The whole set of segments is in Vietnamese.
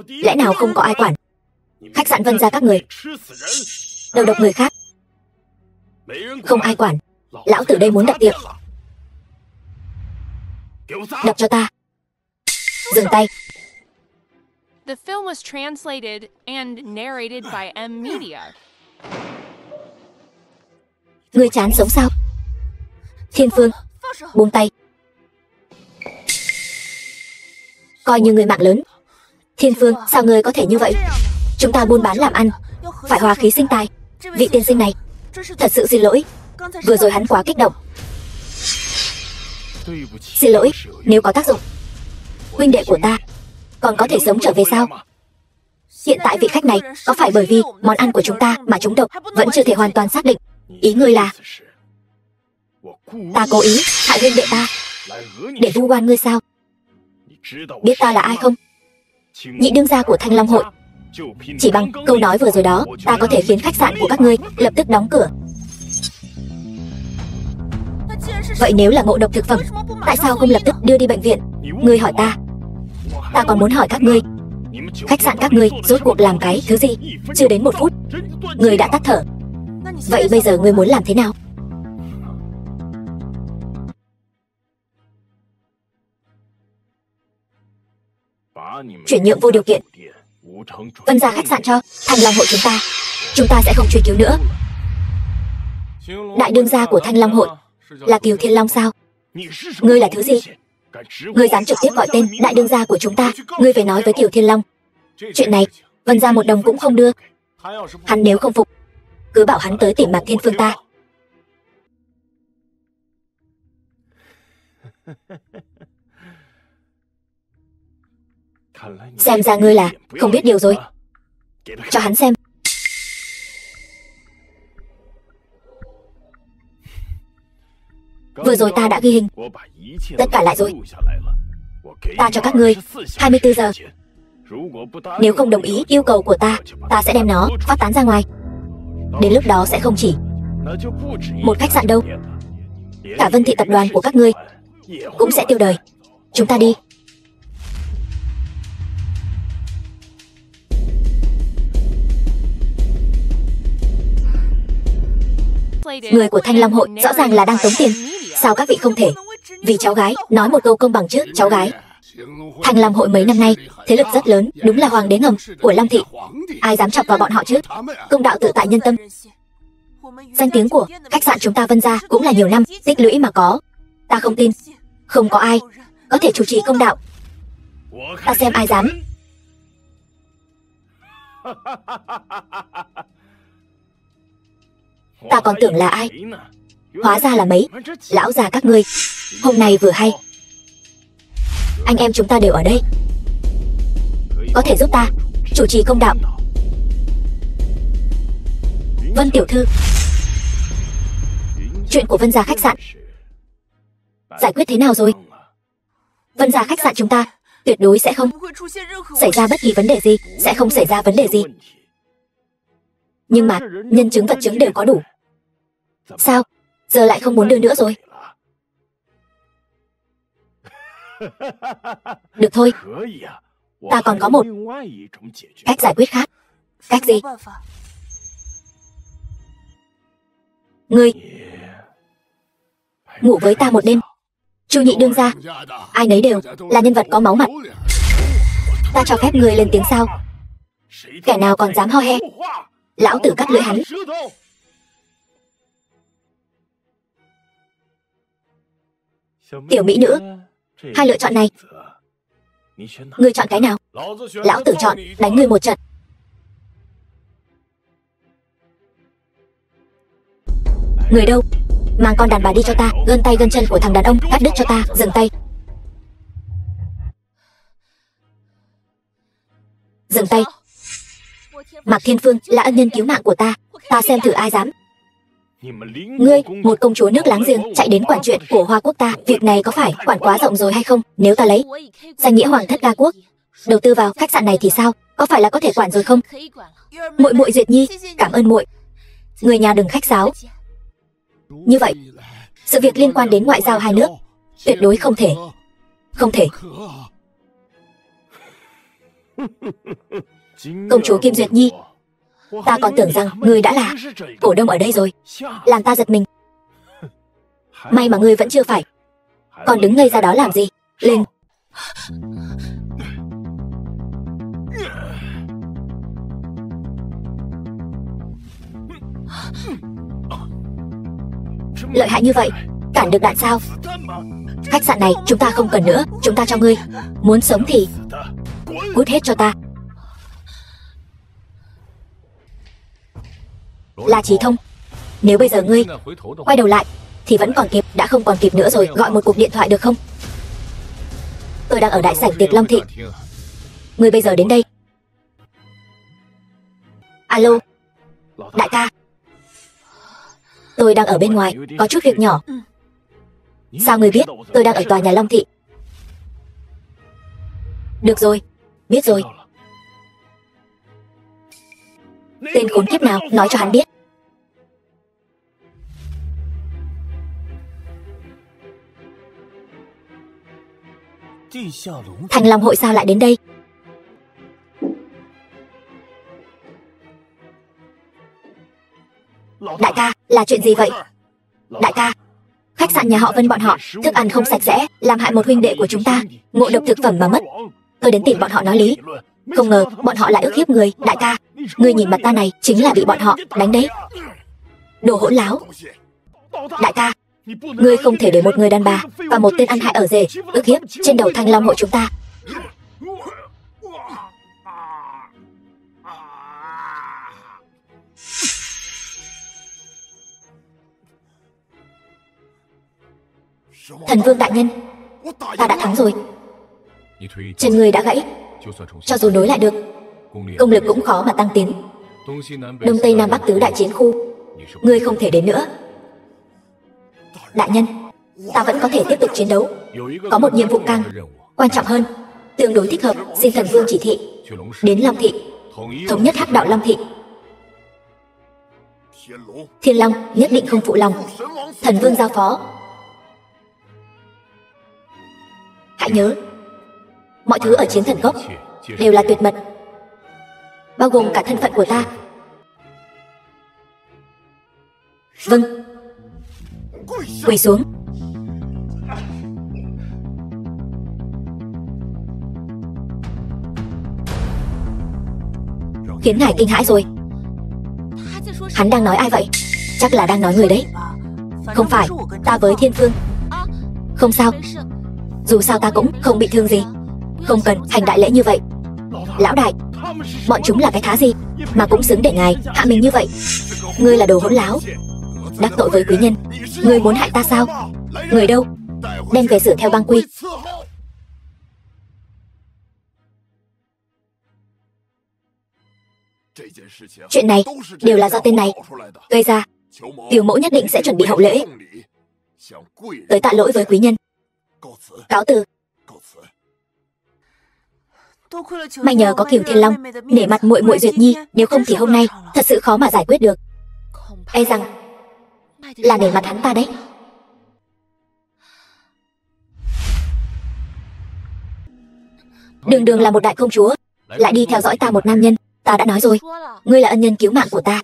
Lẽ nào không có ai quản? Khách sạn Vân gia các người đầu độc người khác, không ai quản. Lão tử đây muốn đặt tiệc. Đập cho ta. Dừng tay. The film was translated and narrated by M Media. Ngươi chán sống sao? Thiên Phương, buông tay. Coi như người mạng lớn. Thiên Phương, sao ngươi có thể như vậy? Chúng ta buôn bán làm ăn, phải hòa khí sinh tài. Vị tiên sinh này, thật sự xin lỗi. Vừa rồi hắn quá kích động. Xin lỗi, nếu có tác dụng. Huynh đệ của ta còn có thể sống trở về sao? Hiện tại vị khách này có phải bởi vì món ăn của chúng ta mà trúng độc vẫn chưa thể hoàn toàn xác định. Ý ngươi là ta cố ý hại huynh đệ ta để vu oan ngươi sao? Biết ta là ai không? Nhị đương gia của Thanh Long hội. Chỉ bằng câu nói vừa rồi đó, ta có thể khiến khách sạn của các ngươi lập tức đóng cửa. Vậy nếu là ngộ độc thực phẩm, tại sao không lập tức đưa đi bệnh viện? Ngươi hỏi ta, ta còn muốn hỏi các ngươi, khách sạn các ngươi rốt cuộc làm cái thứ gì? Chưa đến 1 phút, ngươi đã tắt thở. Vậy bây giờ ngươi muốn làm thế nào? Chuyển nhượng vô điều kiện Vân gia khách sạn cho Thanh Long hội chúng ta sẽ không truy cứu nữa. Đại đương gia của Thanh Long hội là Kiều Thiên Long sao? Ngươi là thứ gì? Ngươi dám trực tiếp gọi tên đại đương gia của chúng ta? Ngươi phải nói với Kiều Thiên Long, chuyện này Vân gia 1 đồng cũng không đưa. Hắn nếu không phục, cứ bảo hắn tới tìm Mạc Thiên Phương ta. Xem ra ngươi là không biết điều rồi. Cho hắn xem. Vừa rồi ta đã ghi hình tất cả lại rồi. Ta cho các ngươi 24 giờ. Nếu không đồng ý yêu cầu của ta sẽ đem nó phát tán ra ngoài. Đến lúc đó sẽ không chỉ một khách sạn đâu, cả Vân thị tập đoàn của các ngươi cũng sẽ tiêu đời. Chúng ta đi. Người của Thanh Long hội rõ ràng là đang tống tiền. Sao các vị không thể vì cháu gái nói một câu công bằng chứ? Cháu gái Thanh Long hội mấy năm nay thế lực rất lớn, đúng là hoàng đế ngầm của Long thị. Ai dám chọc vào bọn họ chứ? Công đạo tự tại nhân tâm. Danh tiếng của khách sạn chúng ta Vân gia cũng là nhiều năm tích lũy mà có. Ta không tin không có ai có thể chủ trì công đạo. Ta xem ai dám. Ta còn tưởng là ai, hóa ra là mấy lão già các ngươi. Hôm nay vừa hay anh em chúng ta đều ở đây, có thể giúp ta chủ trì công đạo. Vân tiểu thư, chuyện của Vân gia khách sạn giải quyết thế nào rồi? Vân gia khách sạn chúng ta tuyệt đối sẽ không xảy ra bất kỳ vấn đề gì, sẽ không xảy ra vấn đề gì. Nhưng mà nhân chứng vật chứng đều có đủ. Sao giờ lại không muốn đưa nữa rồi? Được thôi, ta còn có một cách giải quyết khác. Cách gì? Ngươi ngủ với ta một đêm. Chu nhị đương gia, ai nấy đều là nhân vật có máu mặt. Ta cho phép ngươi lên tiếng sao? Kẻ nào còn dám ho he, lão tử cắt lưỡi hắn. Tiểu mỹ nữ, hai lựa chọn này, ngươi chọn cái nào? Lão tử chọn đánh ngươi một trận. Người đâu? Mang con đàn bà đi cho ta. Gân tay gân chân của thằng đàn ông cắt đứt cho ta. Dừng tay. Dừng tay. Mạc Thiên Phương là ân nhân cứu mạng của ta. Ta xem thử ai dám. Ngươi, một công chúa nước láng giềng, chạy đến quản chuyện của Hoa quốc ta. Việc này có phải quản quá rộng rồi hay không? Nếu ta lấy danh nghĩa hoàng thất Ga quốc đầu tư vào khách sạn này thì sao? Có phải là có thể quản rồi không? Muội muội Duyệt Nhi, cảm ơn muội. Người nhà đừng khách sáo. Như vậy, sự việc liên quan đến ngoại giao hai nước tuyệt đối không thể. Không thể. Công chúa Kim Duyệt Nhi, ta còn tưởng rằng ngươi đã là cổ đông ở đây rồi, làm ta giật mình. May mà ngươi vẫn chưa phải. Còn đứng ngây ra đó làm gì? Lên. Lợi hại như vậy, cản được đạn sao? Khách sạn này chúng ta không cần nữa, chúng ta cho ngươi. Muốn sống thì cút hết cho ta. La Chí Thông, nếu bây giờ ngươi quay đầu lại thì vẫn còn kịp, đã không còn kịp nữa rồi. Gọi một cuộc điện thoại được không? Tôi đang ở đại sảnh tiệc Long Thị. Ngươi bây giờ đến đây. Alo, đại ca. Tôi đang ở bên ngoài, có chút việc nhỏ. Sao ngươi biết tôi đang ở tòa nhà Long Thị? Được rồi, biết rồi. Tên khốn kiếp nào, nói cho hắn biết. Thành Long hội sao lại đến đây? Đại ca, là chuyện gì vậy? Đại ca, khách sạn nhà họ Vân bọn họ, thức ăn không sạch sẽ, làm hại một huynh đệ của chúng ta, ngộ độc thực phẩm mà mất. Tôi đến tìm bọn họ nói lý. Không ngờ bọn họ lại ức hiếp người. Đại ca, ngươi nhìn mặt ta này, chính là bị bọn họ đánh đấy. Đồ hỗn láo. Đại ca, ngươi không thể để một người đàn bà và một tên ăn hại ở rể ức hiếp trên đầu Thanh Long hội chúng ta. Thần Vương đại nhân, ta đã thắng rồi. Chân ngươi đã gãy, cho dù nối lại được, công lực cũng khó mà tăng tiến. Đông Tây Nam Bắc tứ đại chiến khu, ngươi không thể đến nữa. Đại nhân, ta vẫn có thể tiếp tục chiến đấu. Có một nhiệm vụ càng quan trọng hơn, tương đối thích hợp, xin Thần Vương chỉ thị. Đến Long Thị, thống nhất Hắc Đạo Long Thị. Thiên Long nhất định không phụ lòng. Thần Vương giao phó. Hãy nhớ, mọi thứ ở Chiến Thần Cốc đều là tuyệt mật, bao gồm cả thân phận của ta. Vâng. Quỳ xuống. Khiến ngài kinh hãi rồi. Hắn đang nói ai vậy? Chắc là đang nói người đấy. Không phải, ta với Thiên Phương. Không sao, dù sao ta cũng không bị thương gì. Không cần hành đại lễ như vậy. Lão đại, bọn chúng là cái thá gì mà cũng xứng để ngài hạ mình như vậy? Ngươi là đồ hỗn láo, đắc tội với quý nhân. Ngươi muốn hại ta sao? Người đâu? Đem về xử theo bang quy. Chuyện này đều là do tên này gây ra. Tiểu mẫu nhất định sẽ chuẩn bị hậu lễ, tới tạ lỗi với quý nhân. Cáo từ. May nhờ có Cửu Thiên Long nể mặt muội muội Duyệt Nhi, nếu không thì hôm nay thật sự khó mà giải quyết được. E rằng là nể mặt hắn ta đấy. Đường đường là một đại công chúa, lại đi theo dõi ta một nam nhân. Ta đã nói rồi, ngươi là ân nhân cứu mạng của ta.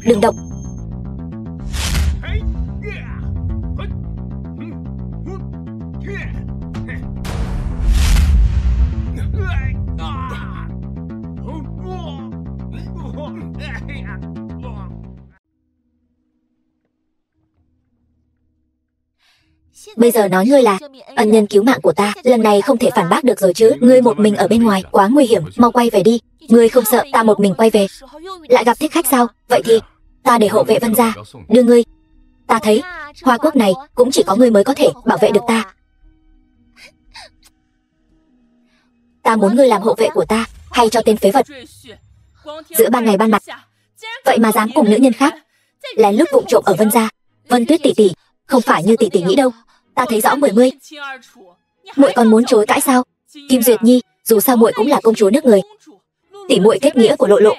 Đừng động. Bây giờ nói ngươi là ân nhân cứu mạng của ta, lần này không thể phản bác được rồi chứ. Ngươi một mình ở bên ngoài quá nguy hiểm, mau quay về đi. Ngươi không sợ ta một mình quay về lại gặp thích khách sao? Vậy thì ta để hộ vệ Vân gia đưa ngươi. Ta thấy Hoa Quốc này cũng chỉ có ngươi mới có thể bảo vệ được ta. Ta muốn ngươi làm hộ vệ của ta, hay cho tên phế vật giữa ban ngày ban mặt vậy mà dám cùng nữ nhân khác lén lút vụng trộm ở Vân gia. Vân Tuyết tỷ tỷ không phải như tỷ tỷ nghĩ đâu, ta thấy rõ mười mươi. Muội còn muốn chối cãi sao? Kim Duyệt Nhi, dù sao muội cũng là công chúa nước người, tỷ muội kết nghĩa của Lộ Lộ,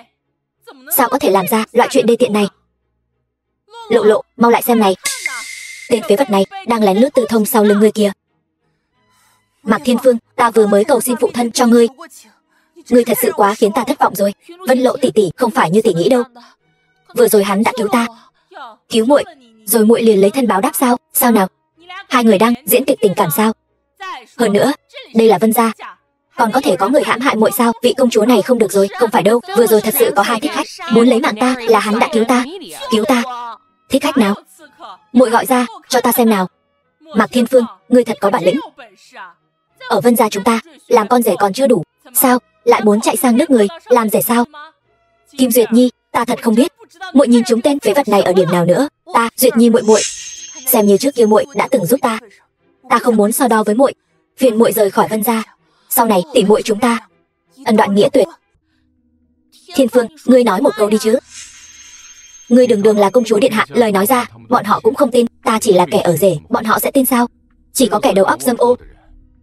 sao có thể làm ra loại chuyện đê tiện này? Lộ Lộ, mau lại xem này, tên phế vật này đang lén lút tư thông sau lưng ngươi kia. Mạc Thiên Phương, ta vừa mới cầu xin phụ thân cho ngươi. Ngươi thật sự quá khiến ta thất vọng rồi. Vân Lộ tỷ tỷ không phải như tỷ nghĩ đâu. Vừa rồi hắn đã cứu ta, cứu muội, rồi muội liền lấy thân báo đáp sao? Sao nào? Hai người đang diễn kịch tình cảm sao? Hơn nữa, đây là Vân gia, còn có thể có người hãm hại muội sao? Vị công chúa này không được rồi. Không phải đâu, vừa rồi thật sự có hai thích khách muốn lấy mạng ta, là hắn đã cứu ta. Cứu ta? Thích khách nào? Muội gọi ra cho ta xem nào. Mạc Thiên Phương, ngươi thật có bản lĩnh. Ở Vân gia chúng ta, làm con rể còn chưa đủ, sao lại muốn chạy sang nước người làm rể sao? Kim Duyệt Nhi, ta thật không biết, muội nhìn chúng tên phế vật này ở điểm nào nữa. Ta, Duyệt Nhi muội, xem như trước kia muội đã từng giúp ta. Ta không muốn so đo với muội, phiền muội rời khỏi Vân gia. Sau này tỉ muội chúng ta ân đoạn nghĩa tuyệt. Thiên Phương, ngươi nói một câu đi chứ. Ngươi đường đường là công chúa điện hạ, lời nói ra, bọn họ cũng không tin. Ta chỉ là kẻ ở rể, bọn họ sẽ tin sao? Chỉ có kẻ đầu óc dâm ô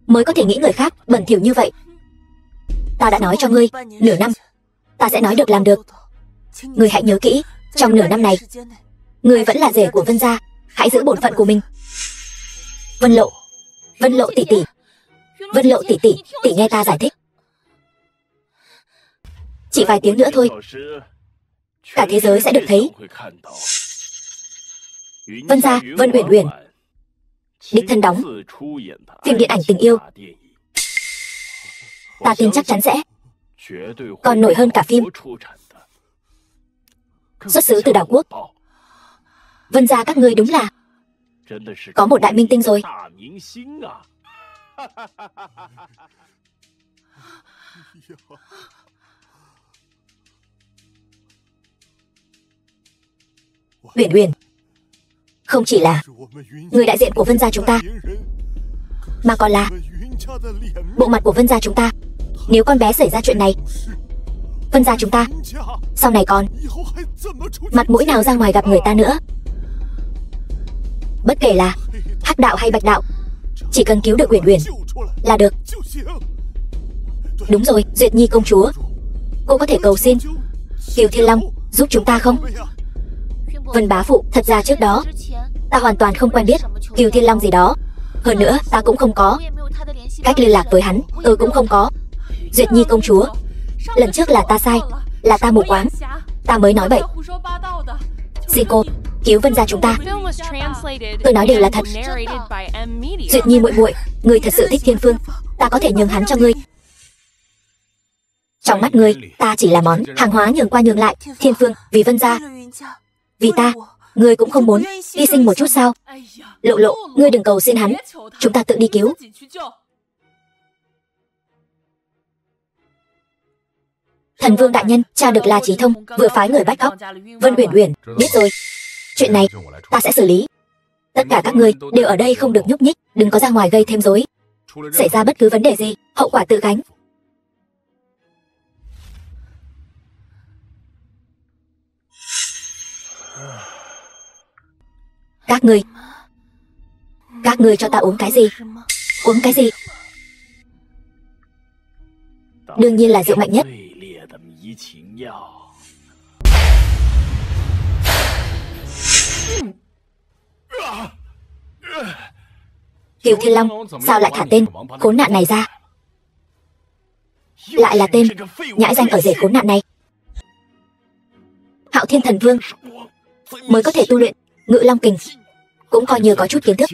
mới có thể nghĩ người khác bẩn thỉu như vậy. Ta đã nói cho ngươi, nửa năm ta sẽ nói được làm được. Ngươi hãy nhớ kỹ, trong nửa năm này ngươi vẫn là rể của Vân gia, hãy giữ bổn phận của mình. Vân Lộ, Vân Lộ tỷ tỷ, Vân Lộ tỷ tỷ, tỷ nghe ta giải thích. Chỉ vài tiếng nữa thôi, cả thế giới sẽ được thấy. Vân gia, Vân Uyển Uyển đích thân đóng phim điện ảnh tình yêu. Ta tin chắc chắn sẽ còn nổi hơn cả phim. Xuất xứ từ đảo quốc. Vân gia các ngươi đúng là có một đại minh tinh rồi. Uyển Uyển, không chỉ là người đại diện của Vân gia chúng ta, mà còn là bộ mặt của Vân gia chúng ta. Nếu con bé xảy ra chuyện này, Vân gia chúng ta sau này còn mặt mũi nào ra ngoài gặp người ta nữa. Bất kể là hắc đạo hay bạch đạo, chỉ cần cứu được Uyển Uyển là được. Đúng rồi, Duyệt Nhi công chúa, cô có thể cầu xin Kiều Thiên Long giúp chúng ta không? Vân bá phụ, thật ra trước đó ta hoàn toàn không quen biết Kiều Thiên Long gì đó. Hơn nữa ta cũng không có cách liên lạc với hắn. Cũng không có. Duyệt Nhi công chúa, lần trước là ta sai, là ta mù quáng, ta mới nói bậy. Xin cô cứu Vân gia chúng ta. Tôi nói đều là thật. Duyệt Nhi muội muội, ngươi thật sự thích Thiên Phương, ta có thể nhường hắn cho ngươi. Trong mắt ngươi, ta chỉ là món hàng hóa nhường qua nhường lại. Thiên Phương, vì Vân gia, vì ta, ngươi cũng không muốn hy sinh một chút sao? Lộ Lộ, ngươi đừng cầu xin hắn, chúng ta tự đi cứu. Thần Vương đại nhân, tra được La Chí Thông vừa phái người bắt cóc Vân Uyển Uyển. Biết rồi, chuyện này ta sẽ xử lý. Tất cả các ngươi đều ở đây không được nhúc nhích, đừng có ra ngoài gây thêm rối. Xảy ra bất cứ vấn đề gì, hậu quả tự gánh. Các ngươi cho ta uống cái gì? Uống cái gì? Đương nhiên là rượu mạnh nhất. Kiều Thiên Long, sao lại thả tên khốn nạn này ra? Lại là tên nhãi danh ở rể khốn nạn này. Hạo Thiên Thần Vương mới có thể tu luyện Ngự Long Kình, cũng coi như có chút kiến thức.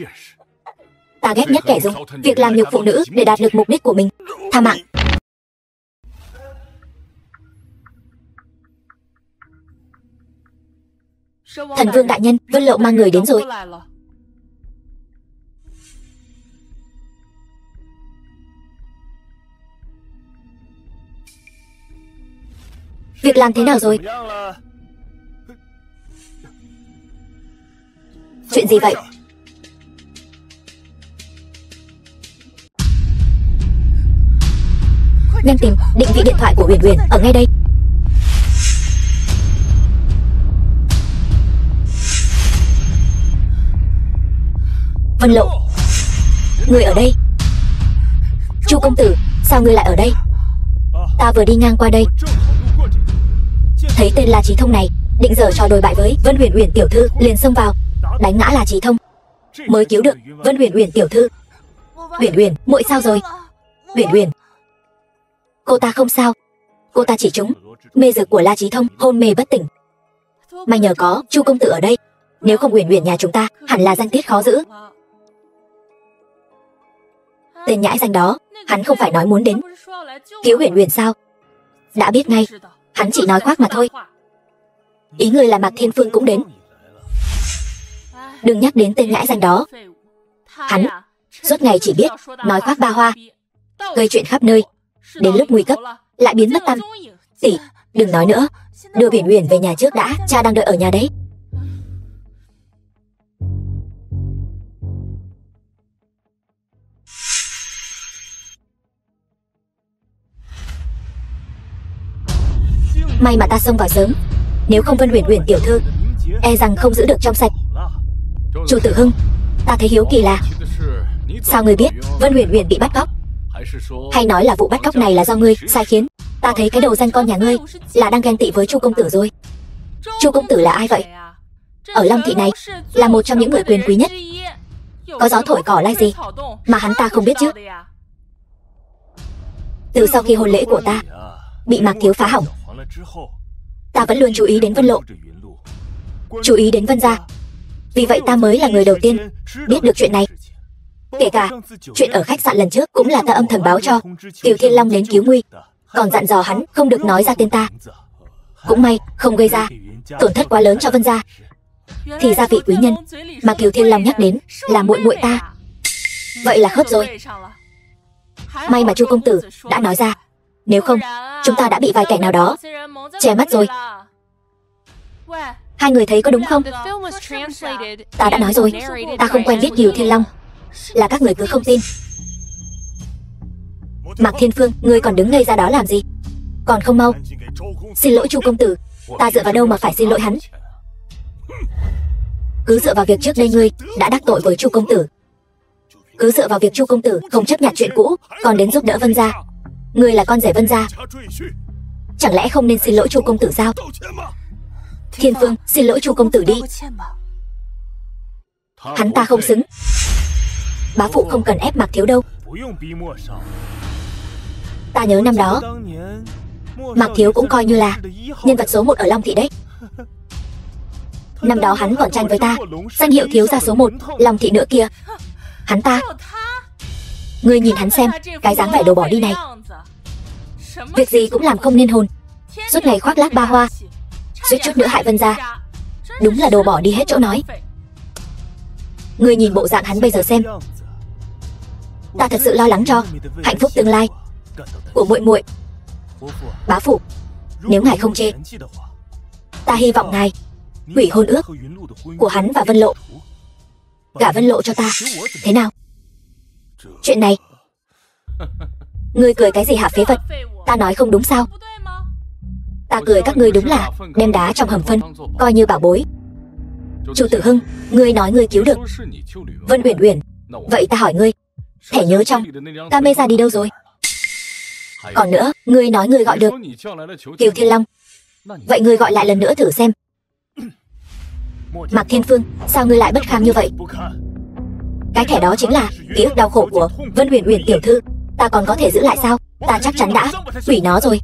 Ta ghét nhất kẻ dùng việc làm nhục phụ nữ để đạt được mục đích của mình. Tha mạng. Thần Vương đại nhân, Vân Lộ mang người đến rồi. Việc làm thế nào rồi? Chuyện gì vậy? Nhanh tìm định vị điện thoại của Uyển Uyển ở ngay đây. Vân Lộ, người ở đây. Chu công tử, sao ngươi lại ở đây? Ta vừa đi ngang qua đây, thấy tên La Chí Thông này định giở trò đồi bại với Vân Uyển Uyển tiểu thư, liền xông vào đánh ngã La Chí Thông, mới cứu được Vân Uyển Uyển tiểu thư. Uyển Uyển, muội sao rồi? Uyển Uyển. Cô ta không sao. Cô ta chỉ trúng mê dược của La Chí Thông, hôn mê bất tỉnh. May nhờ có Chu công tử ở đây, nếu không Uyển Uyển nhà chúng ta hẳn là danh tiết khó giữ. Tên nhãi danh đó, hắn không phải nói muốn đến cứu Uyển Uyển sao? Đã biết ngay, hắn chỉ nói khoác mà thôi. Ý người là Mạc Thiên Phương cũng đến. Đừng nhắc đến tên nhãi danh đó. Hắn suốt ngày chỉ biết nói khoác ba hoa, gây chuyện khắp nơi, đến lúc nguy cấp lại biến mất tăm. Tỷ, đừng nói nữa, đưa Uyển Uyển về nhà trước đã, cha đang đợi ở nhà đấy. May mà ta xông vào sớm, nếu không Vân Uyển Uyển tiểu thư e rằng không giữ được trong sạch. Chu Tử Hưng, ta thấy hiếu kỳ là sao ngươi biết Vân Uyển Uyển bị bắt cóc? Hay nói là vụ bắt cóc này là do ngươi sai khiến? Ta thấy cái đồ danh con nhà ngươi là đang ghen tị với Chu công tử rồi. Chu công tử là ai vậy? Ở Long thị này là một trong những người quyền quý nhất. Có gió thổi cỏ lay gì mà hắn ta không biết chứ? Từ sau khi hôn lễ của ta bị Mạc Thiếu phá hỏng, ta vẫn luôn chú ý đến Vân Lộ, chú ý đến Vân gia. Vì vậy ta mới là người đầu tiên biết được chuyện này. Kể cả chuyện ở khách sạn lần trước cũng là ta âm thầm báo cho Kiều Thiên Long đến cứu nguy, còn dặn dò hắn không được nói ra tên ta. Cũng may không gây ra tổn thất quá lớn cho Vân gia. Thì ra vị quý nhân mà Kiều Thiên Long nhắc đến là muội muội ta. Vậy là khớp rồi. May mà Chu công tử đã nói ra, nếu không chúng ta đã bị vài kẻ nào đó che mắt rồi. Hai người thấy có đúng không? Ta đã nói rồi, ta không quen biết Kiều Thiên Long, là các người cứ không tin. Mạc Thiên Phương, ngươi còn đứng ngây ra đó làm gì? Còn không mau xin lỗi Chu công tử. Ta dựa vào đâu mà phải xin lỗi hắn? Cứ dựa vào việc trước đây ngươi đã đắc tội với Chu công tử, cứ dựa vào việc Chu công tử không chấp nhận chuyện cũ, còn đến giúp đỡ Vân gia. Ngươi là con rể Vân gia, chẳng lẽ không nên xin lỗi Chu công tử sao? Thiên Phương, xin lỗi Chu công tử đi. Hắn ta không xứng. Bá phụ không cần ép Mạc Thiếu đâu. Ta nhớ năm đó Mạc Thiếu cũng coi như là nhân vật số 1 ở Long thị đấy. Năm đó hắn còn tranh với ta danh hiệu thiếu gia số 1 Long thị nữa kia. Hắn ta, ngươi nhìn hắn xem, cái dáng vẻ đồ bỏ đi này, việc gì cũng làm không nên hồn, suốt ngày khoác lác ba hoa, suýt chút nữa hại Vân gia. Đúng là đồ bỏ đi hết chỗ nói. Ngươi nhìn bộ dạng hắn bây giờ xem. Ta thật sự lo lắng cho hạnh phúc tương lai của muội muội. Bá phụ, nếu ngài không chê, ta hy vọng ngài hủy hôn ước của hắn và Vân Lộ, gả Vân Lộ cho ta, thế nào? Chuyện này ngươi cười cái gì hả phế vật? Ta nói không đúng sao? Ta cười các ngươi đúng là đem đá trong hầm phân coi như bảo bối. Chu Tử Hưng, ngươi nói ngươi cứu được Vân Uyển Uyển, vậy ta hỏi ngươi, thẻ nhớ trong camera đi đâu rồi? Còn nữa, ngươi nói ngươi gọi được Kiều Thiên Long, vậy ngươi gọi lại lần nữa thử xem. Mạc Thiên Phương, sao ngươi lại bất kham như vậy? Cái thẻ đó chính là ký ức đau khổ của Vân Uyển Uyển tiểu thư, ta còn có thể giữ lại sao? Ta chắc chắn đã hủy nó rồi.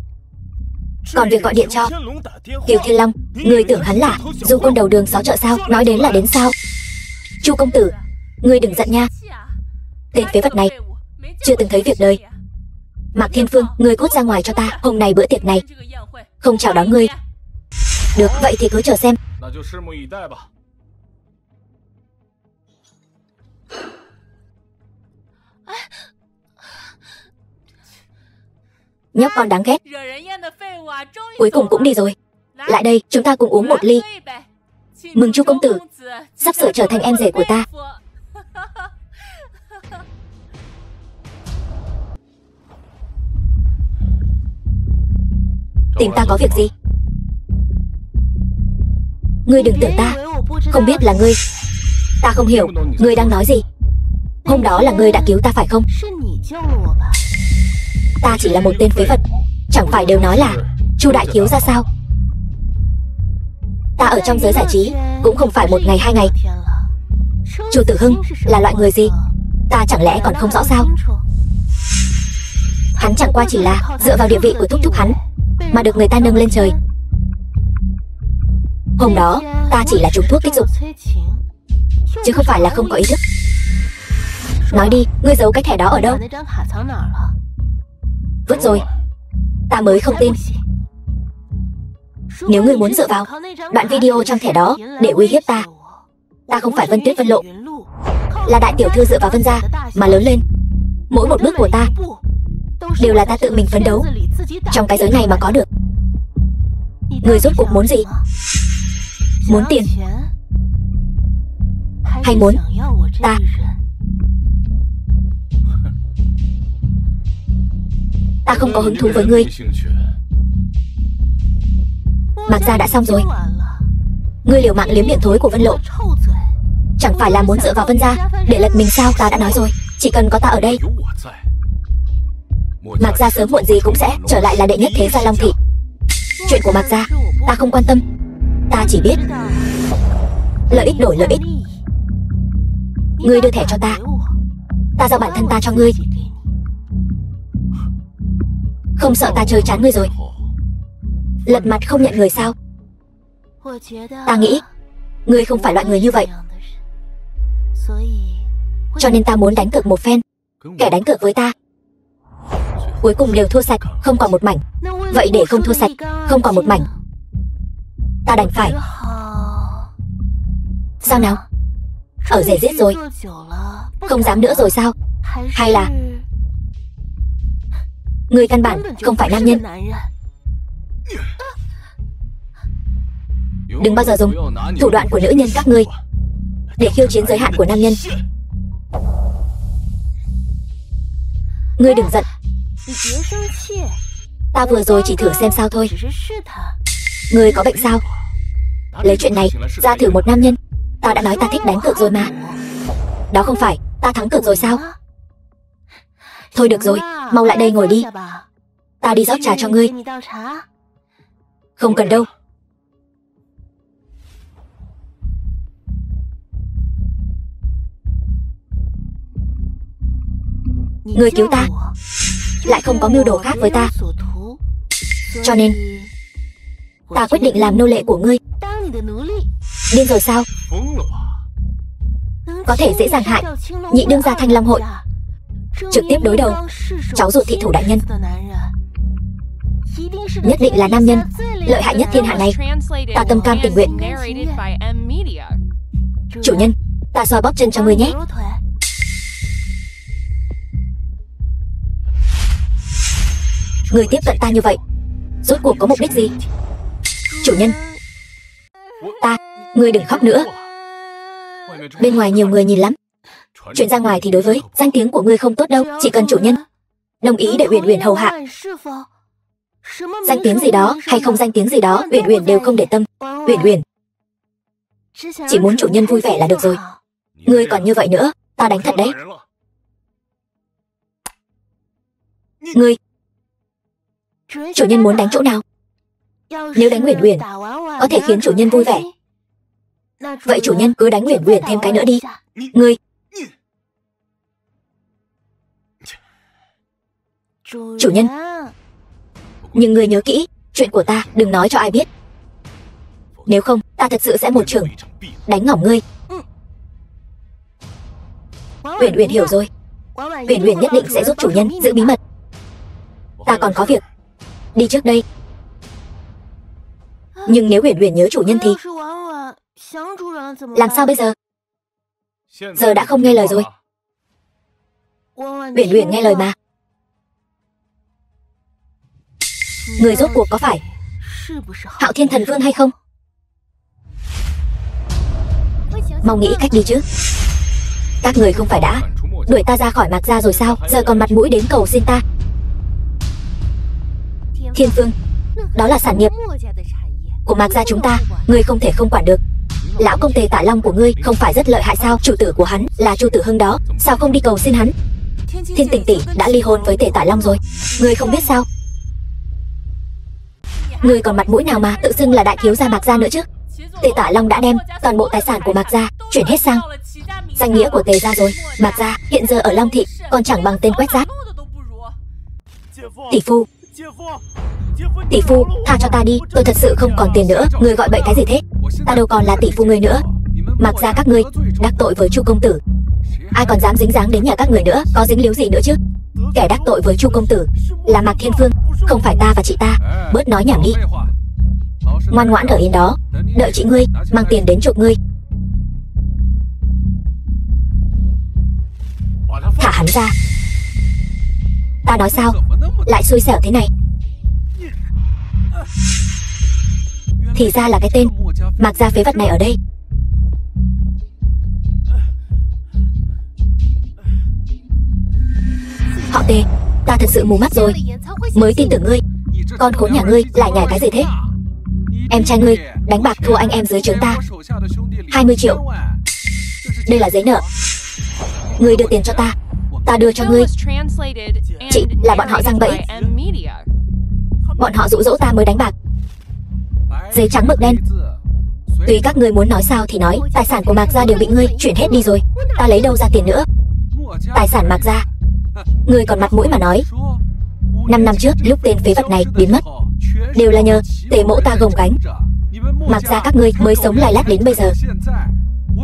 Còn việc gọi điện cho Kiều Thiên Long, ngươi tưởng hắn là du côn đầu đường xó chợ sao? Nói đến là đến sao? Chu công tử, ngươi đừng giận nha. Tên phế vật này chưa từng thấy việc đời. Mạc Thiên Phương, ngươi cút ra ngoài cho ta, hôm nay bữa tiệc này không chào đón ngươi. Được, vậy thì cứ chờ xem. Nhóc con đáng ghét, cuối cùng cũng đi rồi. Lại đây, chúng ta cùng uống một ly. Mừng Chu công tử sắp sửa trở thành em rể của ta. Tìm ta có việc gì? Ngươi đừng tưởng ta không biết là ngươi. Ta không hiểu ngươi đang nói gì. Hôm đó là ngươi đã cứu ta phải không? Ta chỉ là một tên phế vật, chẳng phải đều nói là Chu đại thiếu ra sao? Ta ở trong giới giải trí cũng không phải một ngày hai ngày. Chu Tử Hưng là loại người gì Ta chẳng lẽ còn không rõ sao? Hắn chẳng qua chỉ là dựa vào địa vị của thúc thúc hắn mà được người ta nâng lên trời. Hôm đó ta chỉ là trúng thuốc kích dục, chứ không phải là không có ý thức. Nói đi, ngươi giấu cái thẻ đó ở đâu? Vứt rồi. Ta mới không tin. Nếu ngươi muốn dựa vào đoạn video trong thẻ đó để uy hiếp ta, ta không phải Vân Tuyết Vân Lộ, là đại tiểu thư dựa vào Vân gia mà lớn lên. Mỗi một bước của ta đều là ta tự mình phấn đấu trong cái giới này mà có được. Ngươi rốt cuộc muốn gì? Muốn tiền hay muốn ta? Ta không có hứng thú với ngươi. Mạc gia đã xong rồi. Ngươi liều mạng liếm miệng thối của Vân Lộ, chẳng phải là muốn dựa vào Vân gia để lật mình sao? Ta đã nói rồi, chỉ cần có ta ở đây, Mạc gia sớm muộn gì cũng sẽ trở lại là đệ nhất thế gia Long Thị. Chuyện của Mạc gia ta không quan tâm. Ta chỉ biết lợi ích đổi lợi ích. Ngươi đưa thẻ cho ta, ta giao bản thân ta cho ngươi. Không sợ ta chơi chán ngươi rồi, lật mặt không nhận người sao? Ta nghĩ ngươi không phải loại người như vậy, cho nên ta muốn đánh cược một phen. Kẻ đánh cược với ta cuối cùng đều thua sạch, không còn một mảnh. Vậy để không thua sạch, không còn một mảnh, ta đành phải. Sao nào? Ở rể giết rồi, không dám nữa rồi sao? Hay là ngươi căn bản không phải nam nhân? Đừng bao giờ dùng thủ đoạn của nữ nhân các ngươi để khiêu chiến giới hạn của nam nhân. Ngươi đừng giận, ta vừa rồi chỉ thử xem sao thôi. Ngươi có bệnh sao? Lấy chuyện này ra thử một nam nhân. Ta đã nói ta thích đánh cược rồi mà. Đó không phải ta thắng cược rồi sao? Thôi được rồi, mau lại đây ngồi đi. Ta đi rót trà cho ngươi. Không cần đâu. Ngươi cứu ta, lại không có mưu đồ khác với ta, cho nên ta quyết định làm nô lệ của ngươi. Điên rồi sao? Có thể dễ dàng hại nhị đương gia Thanh Long hội, trực tiếp đối đầu cháu ruột thị thủ đại nhân. Nhất định là nam nhân lợi hại nhất thiên hạ này. Ta tâm cam tình nguyện. Chủ nhân, ta xoa bóp chân cho ngươi nhé. Ngươi tiếp cận ta như vậy rốt cuộc có mục đích gì? Chủ nhân, ngươi đừng khóc nữa. Bên ngoài nhiều người nhìn lắm. Chuyện ra ngoài thì đối với danh tiếng của ngươi không tốt đâu. Chỉ cần chủ nhân đồng ý để Uyển Uyển hầu hạ, danh tiếng gì đó hay không danh tiếng gì đó, Uyển Uyển đều không để tâm. Uyển Uyển chỉ muốn chủ nhân vui vẻ là được rồi. Ngươi còn như vậy nữa, ta đánh thật đấy. Ngươi, chủ nhân muốn đánh chỗ nào? Nếu đánh Uyển Uyển có thể khiến chủ nhân vui vẻ, vậy chủ nhân cứ đánh Uyển Uyển thêm cái nữa đi. Ngươi, chủ nhân, nhưng ngươi nhớ kỹ, chuyện của ta đừng nói cho ai biết. Nếu không, ta thật sự sẽ một chưởng đánh ngỏng ngươi. Uyển Uyển hiểu rồi. Uyển Uyển nhất định sẽ giúp chủ nhân giữ bí mật. Ta còn có việc đi trước đây. Nhưng nếu Uyển Uyển nhớ chủ nhân thì làm sao bây giờ? Giờ đã không nghe lời rồi. Uyển Uyển nghe lời mà. Người rốt cuộc có phải Hạo Thiên Thần Vương hay không? Mau nghĩ cách đi chứ. Các người không phải đã đuổi ta ra khỏi Mạc gia rồi sao? Giờ còn mặt mũi đến cầu xin ta. Thiên Phương, đó là sản nghiệp của Mạc gia chúng ta, ngươi không thể không quản được. Lão công Tề Tả Long của ngươi không phải rất lợi hại sao? Chủ tử của hắn là Chu Tử Hưng đó, sao không đi cầu xin hắn? Thiên Tình tỷ đã ly hôn với Tề Tả Long rồi, ngươi không biết sao? Ngươi còn mặt mũi nào mà tự xưng là đại thiếu gia Mạc gia nữa chứ? Tề Tả Long đã đem toàn bộ tài sản của Mạc gia chuyển hết sang danh nghĩa của Tề gia rồi. Mạc gia hiện giờ ở Long Thị còn chẳng bằng tên quét rác. Tỷ phu, tỷ phu, tha cho ta đi, tôi thật sự không còn tiền nữa. Ngươi gọi bậy cái gì thế? Ta đâu còn là tỷ phu ngươi nữa. Mạc gia các ngươi đắc tội với Chu công tử, ai còn dám dính dáng đến nhà các người nữa? Có dính líu gì nữa chứ? Kẻ đắc tội với Chu công tử là Mạc Thiên Phương, không phải ta và chị ta. Bớt nói nhảm đi, ngoan ngoãn ở yên đó, đợi chị ngươi mang tiền đến chuộc ngươi. Thả hắn ra. Ta nói sao lại xui xẻo thế này? Thì ra là cái tên Mạc gia phế vật này ở đây. Họ Tề, ta thật sự mù mắt rồi, mới tin tưởng ngươi. Con khốn nhà ngươi lại nhảy cái gì thế? Em trai ngươi đánh bạc thua anh em dưới trướng ta 20 triệu. Đây là giấy nợ. Ngươi đưa tiền cho ta, ta đưa cho ngươi. Chị, là bọn họ giăng bẫy. Bọn họ dụ dỗ ta mới đánh bạc. Giấy trắng mực đen. Tùy các ngươi muốn nói sao thì nói. Tài sản của Mạc gia đều bị ngươi chuyển hết đi rồi, ta lấy đâu ra tiền nữa? Tài sản Mạc gia, ngươi còn mặt mũi mà nói. 5 năm trước lúc tên phế vật này biến mất, đều là nhờ Tề mỗ ta gồng gánh. Mạc gia các ngươi mới sống lài lắt đến bây giờ.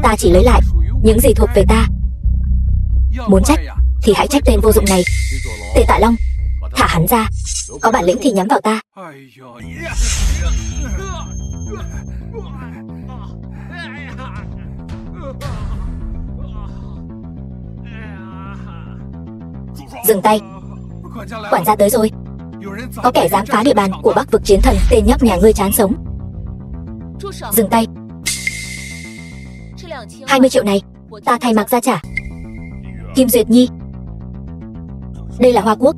Ta chỉ lấy lại những gì thuộc về ta. Muốn trách thì hãy trách tên vô dụng này. Tề Tại Long, thả hắn ra. Có bản lĩnh thì nhắm vào ta. Dừng tay. Quản gia tới rồi. Có kẻ dám phá địa bàn của Bắc vực chiến thần. Tên nhóc nhà ngươi chán sống. Dừng tay. 20 triệu này ta thay Mạc gia trả. Kim Duyệt Nhi, đây là Hoa Quốc,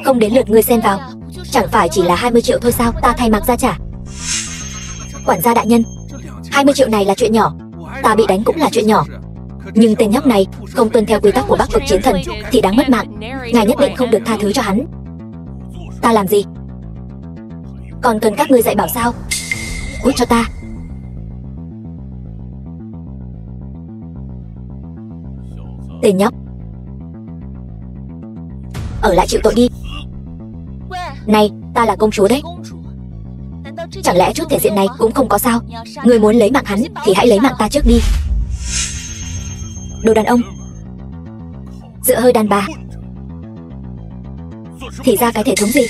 không đến lượt ngươi xen vào. Chẳng phải chỉ là 20 triệu thôi sao? Ta thay Mạc gia trả. Quản gia đại nhân, 20 triệu này là chuyện nhỏ, ta bị đánh cũng là chuyện nhỏ. Nhưng tên nhóc này không tuân theo quy tắc của Bắc vực chiến thần thì đáng mất mạng. Ngài nhất định không được tha thứ cho hắn. Ta làm gì còn cần các ngươi dạy bảo sao? Cút cho ta. Tên nhóc, ở lại chịu tội đi. Này, ta là công chúa đấy. Chẳng lẽ chút thể diện này cũng không có sao? Ngươi muốn lấy mạng hắn thì hãy lấy mạng ta trước đi. Đồ đàn ông, dựa hơi đàn bà. Thì ra cái thể thống gì?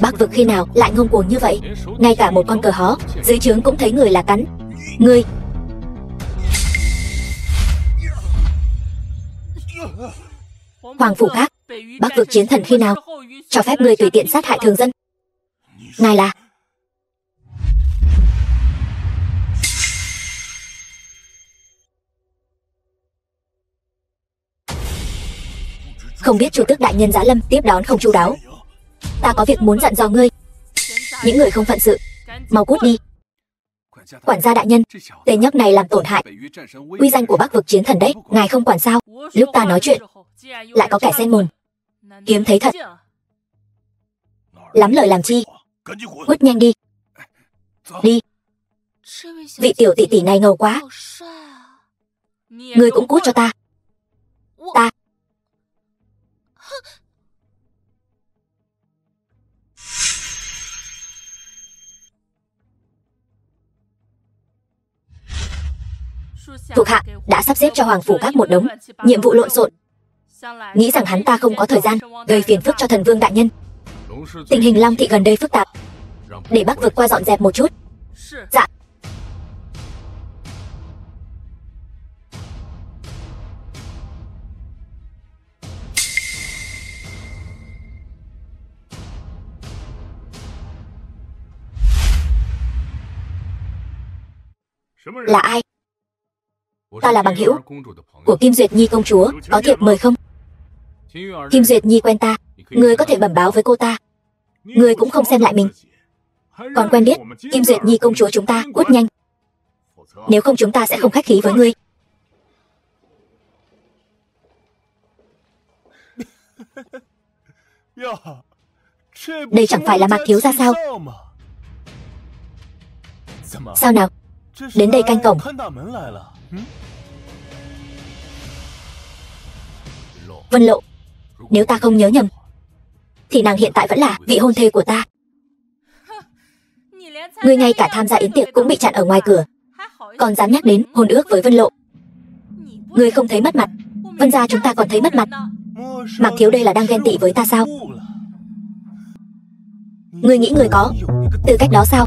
Bắc vực khi nào lại ngông cuồng như vậy? Ngay cả một con cờ hó dưới trướng cũng thấy người là cắn. Ngươi Hoàng phủ khác, Bắc vực chiến thần khi nào cho phép ngươi tùy tiện sát hại thường dân? Ngài là... Không biết chủ tước đại nhân giã lâm tiếp đón không chu đáo. Ta có việc muốn dặn dò ngươi. Những người không phận sự, mau cút đi. Quản gia đại nhân, tên nhóc này làm tổn hại uy danh của Bắc vực chiến thần đấy. Ngài không quản sao? Lúc ta nói chuyện lại có kẻ xen mồm. Kiếm thấy thật. Lắm lời làm chi? Cút nhanh đi. Đi. Vị tiểu tỷ tỷ này ngầu quá. Ngươi cũng cút cho ta. Ta... Thuộc hạ đã sắp xếp cho Hoàng phủ các một đống nhiệm vụ lộn xộn. Nghĩ rằng hắn ta không có thời gian gây phiền phức cho thần vương đại nhân. Tình hình Long Thị gần đây phức tạp, để Bắc vực qua dọn dẹp một chút. Dạ. Là ai? Ta là bằng hữu của Kim Duyệt Nhi công chúa, có thiệp mời không? Kim Duyệt Nhi quen ta, ngươi có thể bẩm báo với cô ta. Ngươi cũng không xem lại mình, còn quen biết Kim Duyệt Nhi công chúa chúng ta. Cút nhanh, nếu không chúng ta sẽ không khách khí với ngươi. Đây chẳng phải là Mạc thiếu gia sao? Sao nào? đến đây canh cổng. Vân Lộ, nếu ta không nhớ nhầm, thì nàng hiện tại vẫn là vị hôn thê của ta. Ngươi ngay cả tham gia yến tiệc cũng bị chặn ở ngoài cửa, còn dám nhắc đến hôn ước với Vân Lộ. Ngươi không thấy mất mặt, Vân gia chúng ta còn thấy mất mặt. Mạc Thiếu đây là đang ghen tị với ta sao? Ngươi nghĩ ngươi có tư cách đó sao?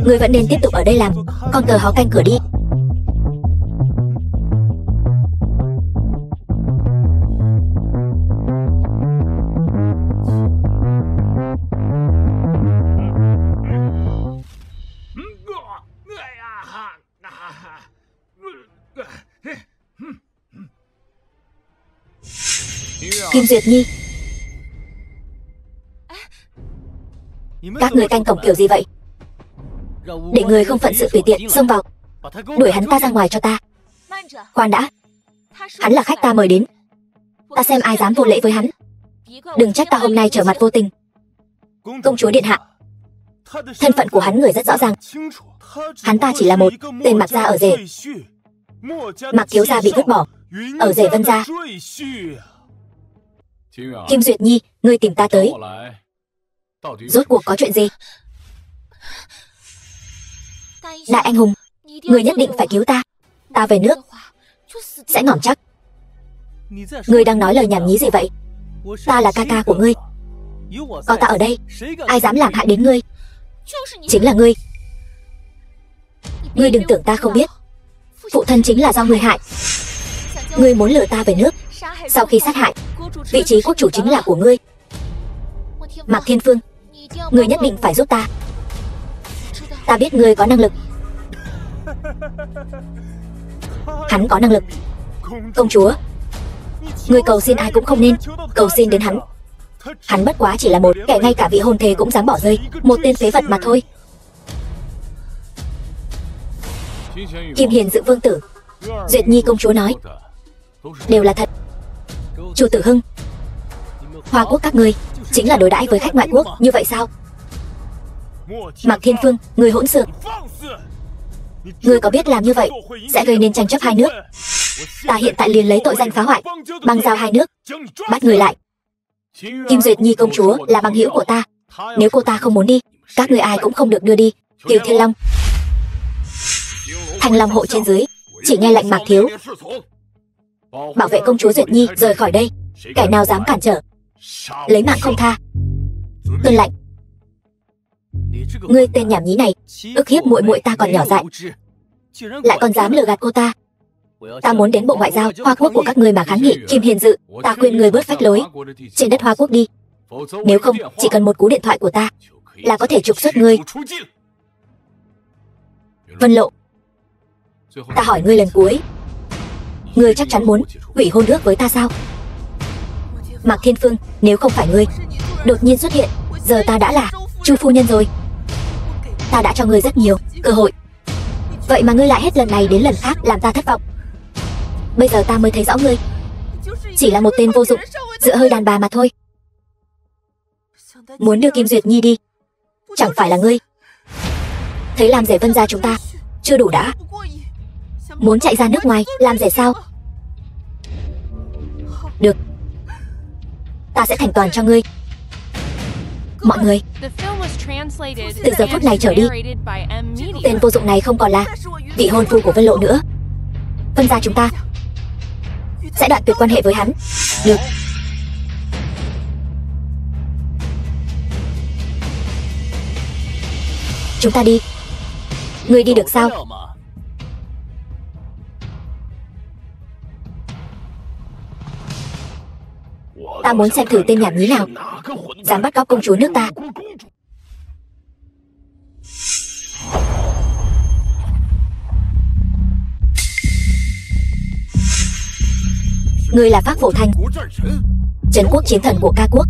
Ngươi vẫn nên tiếp tục ở đây làm con cờ hó canh cửa đi. Kim Duyệt Nhi, các người canh cổng kiểu gì vậy? Để người không phận sự tùy tiện xông vào, đuổi hắn ta ra ngoài cho ta. Khoan đã, hắn là khách ta mời đến, ta xem ai dám vô lễ với hắn. Đừng trách ta hôm nay trở mặt vô tình. Công chúa điện hạ, thân phận của hắn người rất rõ ràng. Hắn ta chỉ là một tên Mạc gia ở rể. Mạc thiếu gia bị vứt bỏ, ở rể Vân gia. Kim Duyệt Nhi, ngươi tìm ta tới, rốt cuộc có chuyện gì? Đại anh hùng, ngươi nhất định phải cứu ta. Ta về nước sẽ ngỏm chắc. Ngươi đang nói lời nhảm nhí gì vậy? Ta là ca ca của ngươi, có ta ở đây, ai dám làm hại đến ngươi? Chính là ngươi. Ngươi đừng tưởng ta không biết, phụ thân chính là do ngươi hại. Ngươi muốn lừa ta về nước, sau khi sát hại, vị trí quốc chủ chính là của ngươi. Mạc Thiên Phương, ngươi nhất định phải giúp ta. Ta biết ngươi có năng lực. Hắn có năng lực. Công chúa, ngươi cầu xin ai cũng không nên cầu xin đến hắn. Hắn bất quá chỉ là một kẻ ngay cả vị hôn thê cũng dám bỏ rơi, một tên phế vật mà thôi. Kim Hiền Dự vương tử, Duyệt Nhi công chúa nói đều là thật. Chu Tử Hưng, Hoa Quốc các ngươi chính là đối đãi với khách ngoại quốc như vậy sao? Mạc Thiên Phương, ngươi hỗn xược. Ngươi có biết làm như vậy sẽ gây nên tranh chấp hai nước? Ta hiện tại liền lấy tội danh phá hoại băng giao hai nước, bắt người lại. Kim Duyệt Nhi công chúa là bằng hữu của ta, nếu cô ta không muốn đi, các ngươi ai cũng không được đưa đi. Kiều Thiên Long, Thanh Long hội trên dưới chỉ nghe lệnh Mạc thiếu, bảo vệ công chúa Duyệt Nhi rời khỏi đây. Kẻ nào dám cản trở, lấy mạng không tha. Tuân lệnh. Ngươi tên nhảm nhí này, ức hiếp muội muội ta còn nhỏ dại, lại còn dám lừa gạt cô ta. Ta muốn đến bộ ngoại giao Hoa Quốc của các ngươi mà kháng nghị. Kim Hiền Dự, ta khuyên ngươi bớt phách lối trên đất Hoa Quốc đi, nếu không chỉ cần một cú điện thoại của ta là có thể trục xuất ngươi. Vân Lộ, ta hỏi ngươi lần cuối, ngươi chắc chắn muốn hủy hôn ước với ta sao? Mạc Thiên Phương, nếu không phải ngươi đột nhiên xuất hiện, giờ ta đã là Chu phu nhân rồi. Ta đã cho ngươi rất nhiều cơ hội, vậy mà ngươi lại hết lần này đến lần khác làm ta thất vọng. Bây giờ ta mới thấy rõ ngươi chỉ là một tên vô dụng, dựa hơi đàn bà mà thôi. Muốn đưa Kim Duyệt Nhi đi, chẳng phải là ngươi thấy làm rể Vân gia chúng ta chưa đủ đã, muốn chạy ra nước ngoài làm rể sao? Được, ta sẽ thành toàn cho ngươi. Mọi người, từ giờ phút này trở đi, tên vô dụng này không còn là vị hôn phu của Vân Lộ nữa. Vân gia chúng ta sẽ đoạn tuyệt quan hệ với hắn. Được. Chúng ta đi. Ngươi đi được sao? Ta muốn xem thử tên nhảm nhí nào dám bắt cóc công chúa nước ta. Ngươi là Phác Phổ Thanh, trấn quốc chiến thần của ca quốc.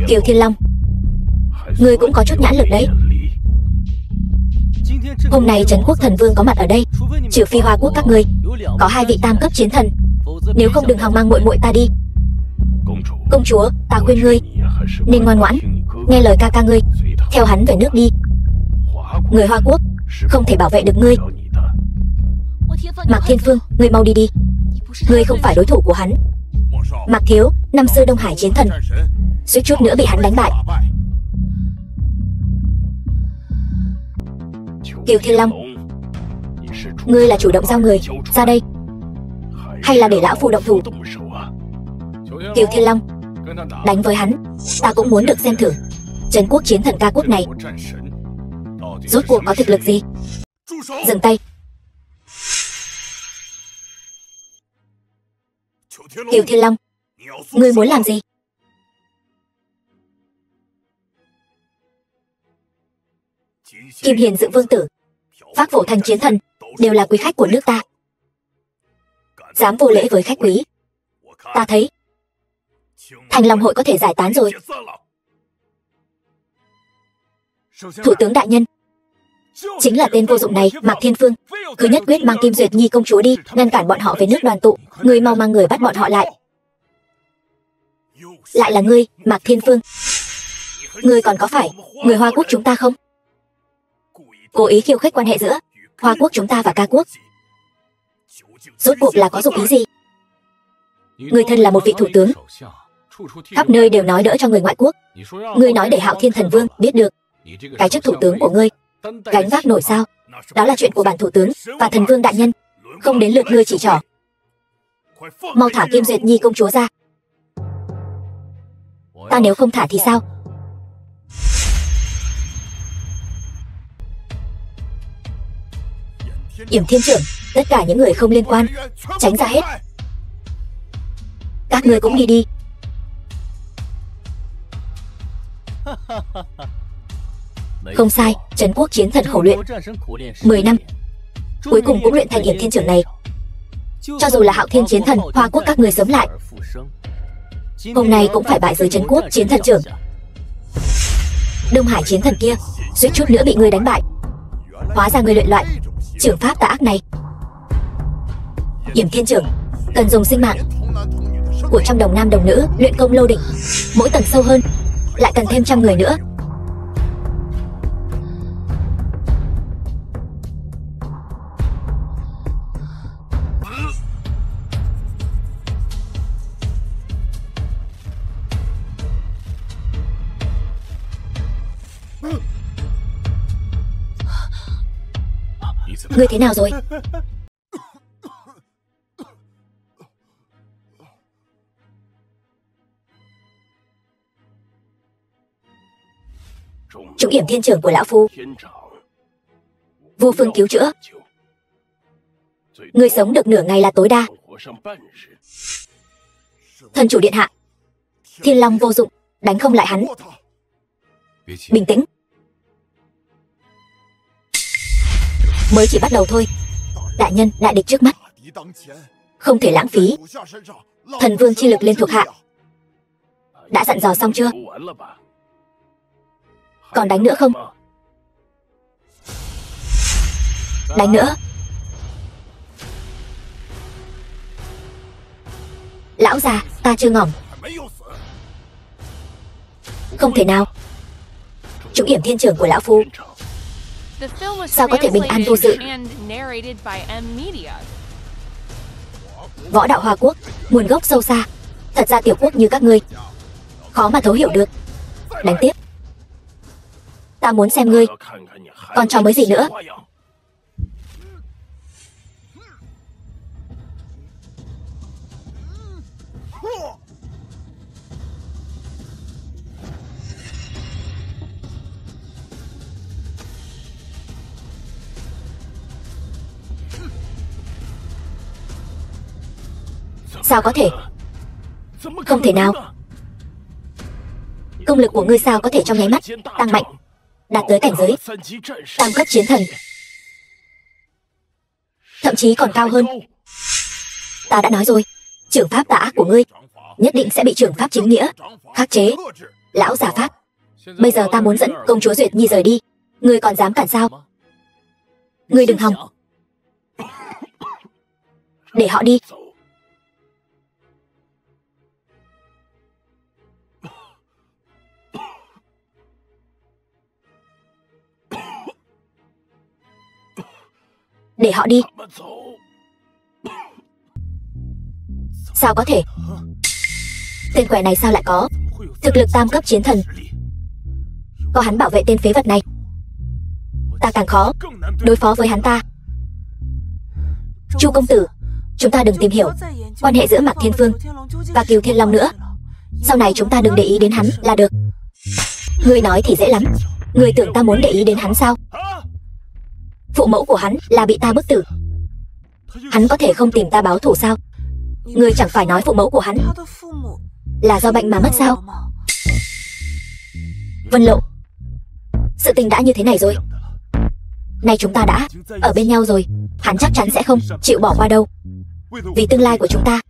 Kiều Thiên Long, ngươi cũng có chút nhãn lực đấy. Hôm nay trấn quốc thần vương có mặt ở đây, trừ phi Hoa Quốc các ngươi có hai vị tam cấp chiến thần, nếu không đừng hòng mang muội muội ta đi. Công chúa, ta khuyên ngươi nên ngoan ngoãn nghe lời ca ca ngươi, Theo hắn về nước đi. Người Hoa Quốc không thể bảo vệ được ngươi. Mạc Thiên Phương, ngươi mau đi đi. Ngươi không phải đối thủ của hắn. Mạc Thiếu, năm xưa Đông Hải chiến thần, suýt chút nữa bị hắn đánh bại. Kiều Thiên Long, ngươi là chủ động giao người ra đây, hay là để lão phu động thủ? Kiều Thiên Long, đánh với hắn, ta cũng muốn được xem thử Trấn Quốc chiến thần ca quốc này rốt cuộc có thực lực gì. Dừng tay. Kiều Thiên Long, ngươi muốn làm gì? Kim Hiền Dự Vương tử, Phác Phổ Thành chiến thần đều là quý khách của nước ta, dám vô lễ với khách quý, ta thấy Thành Long hội có thể giải tán rồi. Thủ tướng đại nhân, chính là tên vô dụng này, Mạc Thiên Phương, cứ nhất quyết mang Kim Duyệt Nhi công chúa đi, ngăn cản bọn họ về nước đoàn tụ. Ngươi mau mang người bắt bọn họ lại. Lại là ngươi, Mạc Thiên Phương. Ngươi còn có phải người Hoa Quốc chúng ta không? Cố ý khiêu khích quan hệ giữa Hoa Quốc chúng ta và ca quốc, rốt cuộc là có dụng ý gì? Ngươi thân là một vị thủ tướng, khắp nơi đều nói đỡ cho người ngoại quốc. Ngươi nói để Hạo Thiên Thần Vương biết được cái chức thủ tướng của ngươi gánh vác nổi sao? Đó là chuyện của bản thủ tướng và thần vương đại nhân, không đến lượt ngươi chỉ trỏ. Mau thả Kim Duyệt Nhi công chúa ra. Ta nếu không thả thì sao? Yểm Thiên trưởng, tất cả những người không liên quan tránh ra hết. Các ngươi cũng đi đi. Không sai, Trấn Quốc chiến thần khổ luyện 10 năm, cuối cùng cũng luyện thành Yểm Thiên trưởng này. Cho dù là Hạo Thiên chiến thần, Hoa Quốc các người sống lại, hôm nay cũng phải bại dưới Trấn Quốc chiến thần trưởng. Đông Hải chiến thần kia suýt chút nữa bị ngươi đánh bại. Hóa ra ngươi luyện loại trưởng pháp tà ác này. Yểm Thiên trưởng cần dùng sinh mạng của trăm đồng nam đồng nữ luyện công lâu đỉnh, mỗi tầng sâu hơn lại cần thêm 100 người nữa. Ngươi thế nào rồi? Trúng Yểm Thiên trưởng của lão phu, vô phương cứu chữa. Ngươi sống được nửa ngày là tối đa. Thần chủ điện hạ, Thiên Long vô dụng, đánh không lại hắn. Bình tĩnh, mới chỉ bắt đầu thôi. Đại nhân, đại địch trước mắt, không thể lãng phí thần vương chi lực lên thuộc hạ. Đã dặn dò xong chưa? Còn đánh nữa không? Đánh nữa. Lão già, ta chưa ngỏm. Không thể nào. Trúng Yểm Thiên trưởng của lão phu, sao có thể bình an vô sự? Võ đạo Hoa Quốc nguồn gốc sâu xa, thật ra tiểu quốc như các ngươi khó mà thấu hiểu được. Đánh tiếp. Ta muốn xem ngươi còn trò mới gì nữa. Sao có thể? Không thể nào. Công lực của ngươi sao có thể trong nháy mắt tăng mạnh, đạt tới cảnh giới tam cấp chiến thần, thậm chí còn cao hơn. Ta đã nói rồi, trưởng pháp tà ác của ngươi nhất định sẽ bị trưởng pháp chính nghĩa khắc chế. Lão giả pháp, bây giờ ta muốn dẫn công chúa Duyệt Nhi rời đi, ngươi còn dám cản sao? Ngươi đừng hòng. Để họ đi. Để họ đi. Sao có thể? Tên quẻ này sao lại có thực lực tam cấp chiến thần? Có hắn bảo vệ tên phế vật này, ta càng khó đối phó với hắn ta. Chu công tử, chúng ta đừng tìm hiểu quan hệ giữa Mạc Thiên Phương và Cửu Thiên Long nữa. Sau này chúng ta đừng để ý đến hắn là được. Ngươi nói thì dễ lắm. Ngươi tưởng ta muốn để ý đến hắn sao? Phụ mẫu của hắn là bị ta bức tử. Hắn có thể không tìm ta báo thù sao? Ngươi chẳng phải nói phụ mẫu của hắn là do bệnh mà mất sao? Vân Lộ, sự tình đã như thế này rồi. Nay chúng ta đã ở bên nhau rồi, hắn chắc chắn sẽ không chịu bỏ qua đâu. Vì tương lai của chúng ta,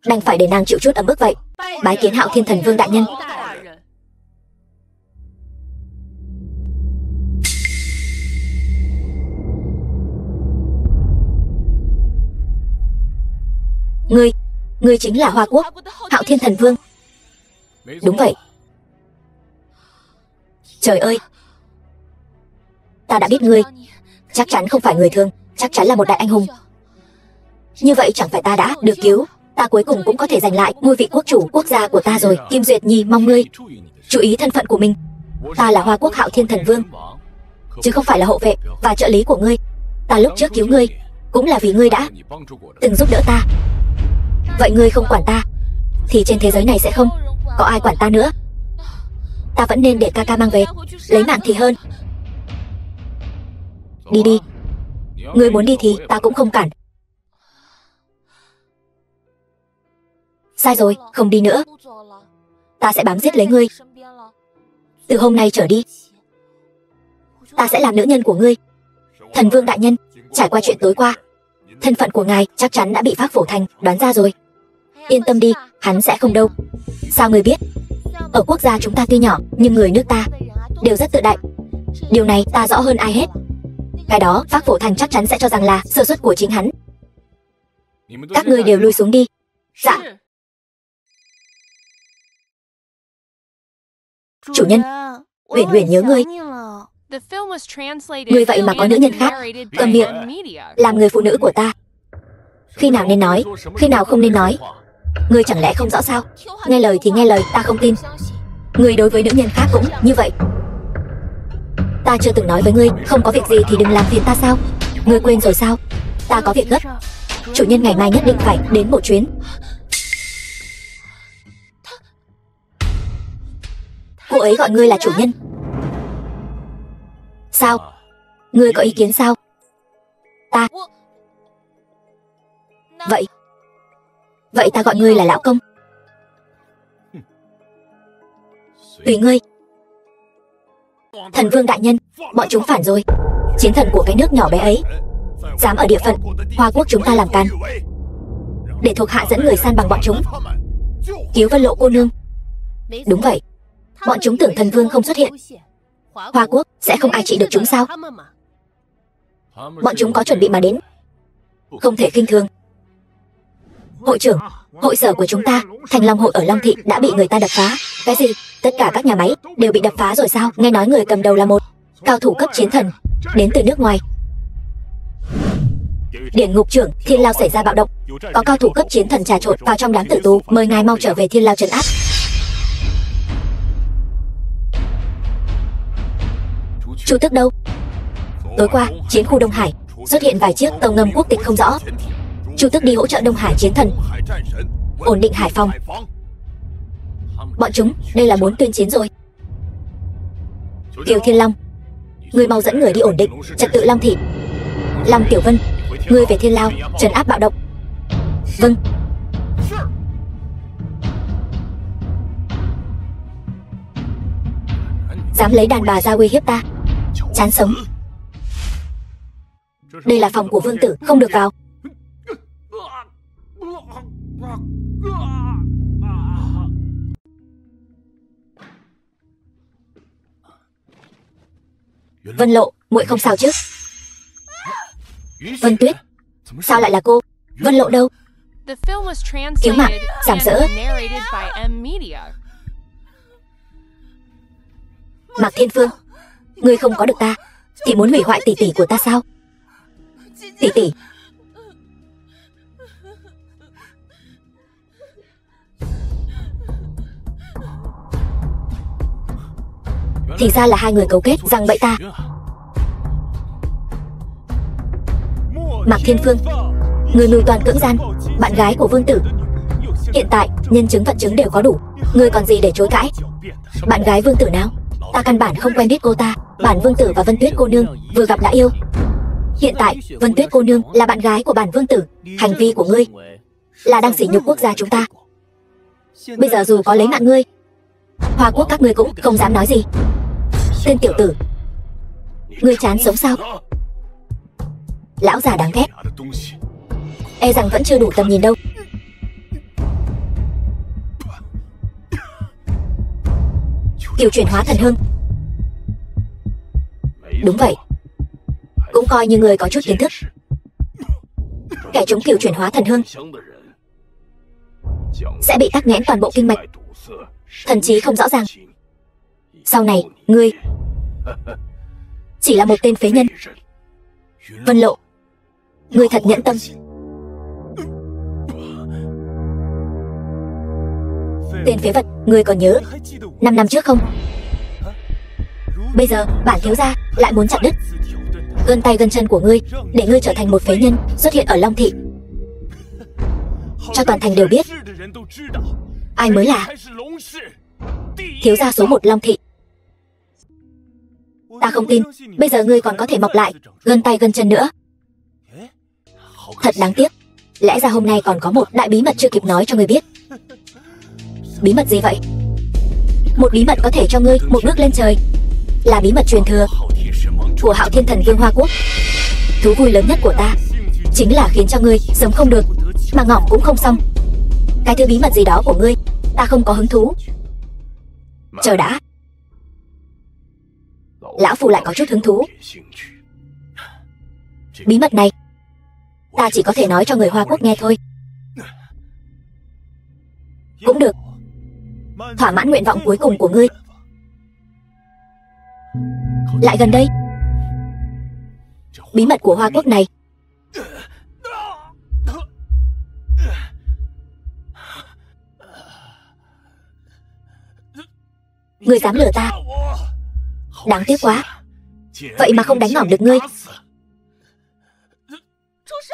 đành phải để nàng chịu chút ấm ức vậy. Bái kiến Hạo Thiên Thần Vương đại nhân. Ngươi chính là Hoa Quốc Hạo Thiên Thần Vương. Đúng vậy. Trời ơi, ta đã biết ngươi chắc chắn không phải người thường, chắc chắn là một đại anh hùng. Như vậy chẳng phải ta đã được cứu, ta cuối cùng cũng có thể giành lại ngôi vị quốc chủ quốc gia của ta rồi. Kim Duyệt Nhi mong ngươi chú ý thân phận của mình. Ta là Hoa Quốc Hạo Thiên Thần Vương, chứ không phải là hộ vệ và trợ lý của ngươi. Ta lúc trước cứu ngươi cũng là vì ngươi đã từng giúp đỡ ta. Vậy ngươi không quản ta thì trên thế giới này sẽ không có ai quản ta nữa. Ta vẫn nên để ca ca mang về lấy mạng thì hơn. Đi đi. Ngươi muốn đi thì ta cũng không cản. Sai rồi, không đi nữa. Ta sẽ bám giết lấy ngươi. Từ hôm nay trở đi, ta sẽ làm nữ nhân của ngươi. Thần Vương đại nhân, trải qua chuyện tối qua, thân phận của ngài chắc chắn đã bị Phác Phổ Thành đoán ra rồi. Yên tâm đi, hắn sẽ không đâu. Sao ngươi biết? Ở quốc gia chúng ta tuy nhỏ, nhưng người nước ta đều rất tự đại. Điều này ta rõ hơn ai hết. Cái đó Phác Phổ Thành chắc chắn sẽ cho rằng là sơ suất của chính hắn. Các ngươi đều lui xuống đi. Dạ. Chủ nhân, Uyển Uyển nhớ ngươi. Ngươi vậy mà có nữ nhân khác. Cầm miệng, làm người phụ nữ của ta. Khi nào nên nói, khi nào không nên nói, ngươi chẳng lẽ không rõ sao? Nghe lời thì nghe lời, ta không tin. Ngươi đối với nữ nhân khác cũng như vậy. Ta chưa từng nói với ngươi không có việc gì thì đừng làm phiền ta sao? Ngươi quên rồi sao? Ta có việc gấp. Chủ nhân ngày mai nhất định phải đến một chuyến. Cô ấy gọi ngươi là chủ nhân. Sao? Ngươi có ý kiến sao? Ta. Vậy ta gọi ngươi là lão công. Tùy ngươi. Thần Vương đại nhân, bọn chúng phản rồi. Chiến thần của cái nước nhỏ bé ấy dám ở địa phận Hoa Quốc chúng ta làm can, để thuộc hạ dẫn người san bằng bọn chúng, cứu Vân Lộ cô nương. Đúng vậy. Bọn chúng tưởng thần vương không xuất hiện, Hoa Quốc sẽ không ai trị được chúng sao? Bọn chúng có chuẩn bị mà đến, không thể khinh thường. Hội trưởng, hội sở của chúng ta, Thành Long hội ở Long Thị đã bị người ta đập phá. Cái gì? Tất cả các nhà máy đều bị đập phá rồi sao? Nghe nói người cầm đầu là một cao thủ cấp chiến thần đến từ nước ngoài. Điển ngục trưởng Thiên Lao xảy ra bạo động, có cao thủ cấp chiến thần trà trộn vào trong đám tử tù. Mời ngài mau trở về Thiên Lao trấn áp. Chu Tước đâu? Tối qua chiến khu Đông Hải xuất hiện vài chiếc tàu ngầm quốc tịch không rõ. Chu Tước đi hỗ trợ Đông Hải chiến thần ổn định hải phòng. Bọn chúng đây là muốn tuyên chiến rồi. Kiều Thiên Long, ngươi mau dẫn người đi ổn định trật tự Long Thị. Long Tiểu Vân, ngươi về Thiên Lao trấn áp bạo động. Vâng. Dám lấy đàn bà ra uy hiếp ta, chán sống. Đây là phòng của vương tử, không được vào. Vân Lộ, muội không sao chứ? Vân Tuyết, sao lại là cô? Vân Lộ đâu? Cứu mạng, giảm sỡ. Mạc Thiên Phương, ngươi không có được ta thì muốn hủy hoại tỷ tỷ của ta sao? Tỷ tỷ. Thì ra là hai người cấu kết giằng bẫy ta. Mạc Thiên Phương, người mưu toan cưỡng gian bạn gái của vương tử. Hiện tại nhân chứng vật chứng đều có đủ, ngươi còn gì để chối cãi? Bạn gái vương tử nào? Ta căn bản không quen biết cô ta. Bản vương tử và Vân Tuyết cô nương vừa gặp đã yêu. Hiện tại Vân Tuyết cô nương là bạn gái của bản vương tử. Hành vi của ngươi là đang sỉ nhục quốc gia chúng ta. Bây giờ dù có lấy mạng ngươi, Hoa Quốc các ngươi cũng không dám nói gì. Tên tiểu tử, ngươi chán sống sao? Lão già đáng ghét, e rằng vẫn chưa đủ tầm nhìn đâu. Cửu chuyển hóa thần hương. Đúng vậy, cũng coi như người có chút kiến thức. Kẻ trúng cửu chuyển hóa thần hương sẽ bị tắc nghẽn toàn bộ kinh mạch, thần trí không rõ ràng. Sau này ngươi chỉ là một tên phế nhân. Vân Lộ, ngươi thật nhẫn tâm. Tên phế vật, ngươi còn nhớ 5 năm trước không? Bây giờ bản thiếu gia lại muốn chặt đứt gân tay gân chân của ngươi, để ngươi trở thành một phế nhân xuất hiện ở Long Thị, cho toàn thành đều biết ai mới là thiếu gia số 1 Long Thị. Ta không tin bây giờ ngươi còn có thể mọc lại gân tay gân chân nữa. Thật đáng tiếc. Lẽ ra hôm nay còn có một đại bí mật chưa kịp nói cho ngươi biết. Bí mật gì vậy? Một bí mật có thể cho ngươi một bước lên trời. Là bí mật truyền thừa của Hạo Thiên Thần Vương Hoa Quốc. Thú vui lớn nhất của ta chính là khiến cho ngươi sống không được mà ngỏm cũng không xong. Cái thứ bí mật gì đó của ngươi ta không có hứng thú. Chờ đã, lão phu lại có chút hứng thú. Bí mật này ta chỉ có thể nói cho người Hoa Quốc nghe thôi. Cũng được, thỏa mãn nguyện vọng cuối cùng của ngươi. Lại gần đây. Bí mật của Hoa Quốc này ngươi dám lừa ta? Đáng tiếc quá, vậy mà không đánh ngỏm được ngươi.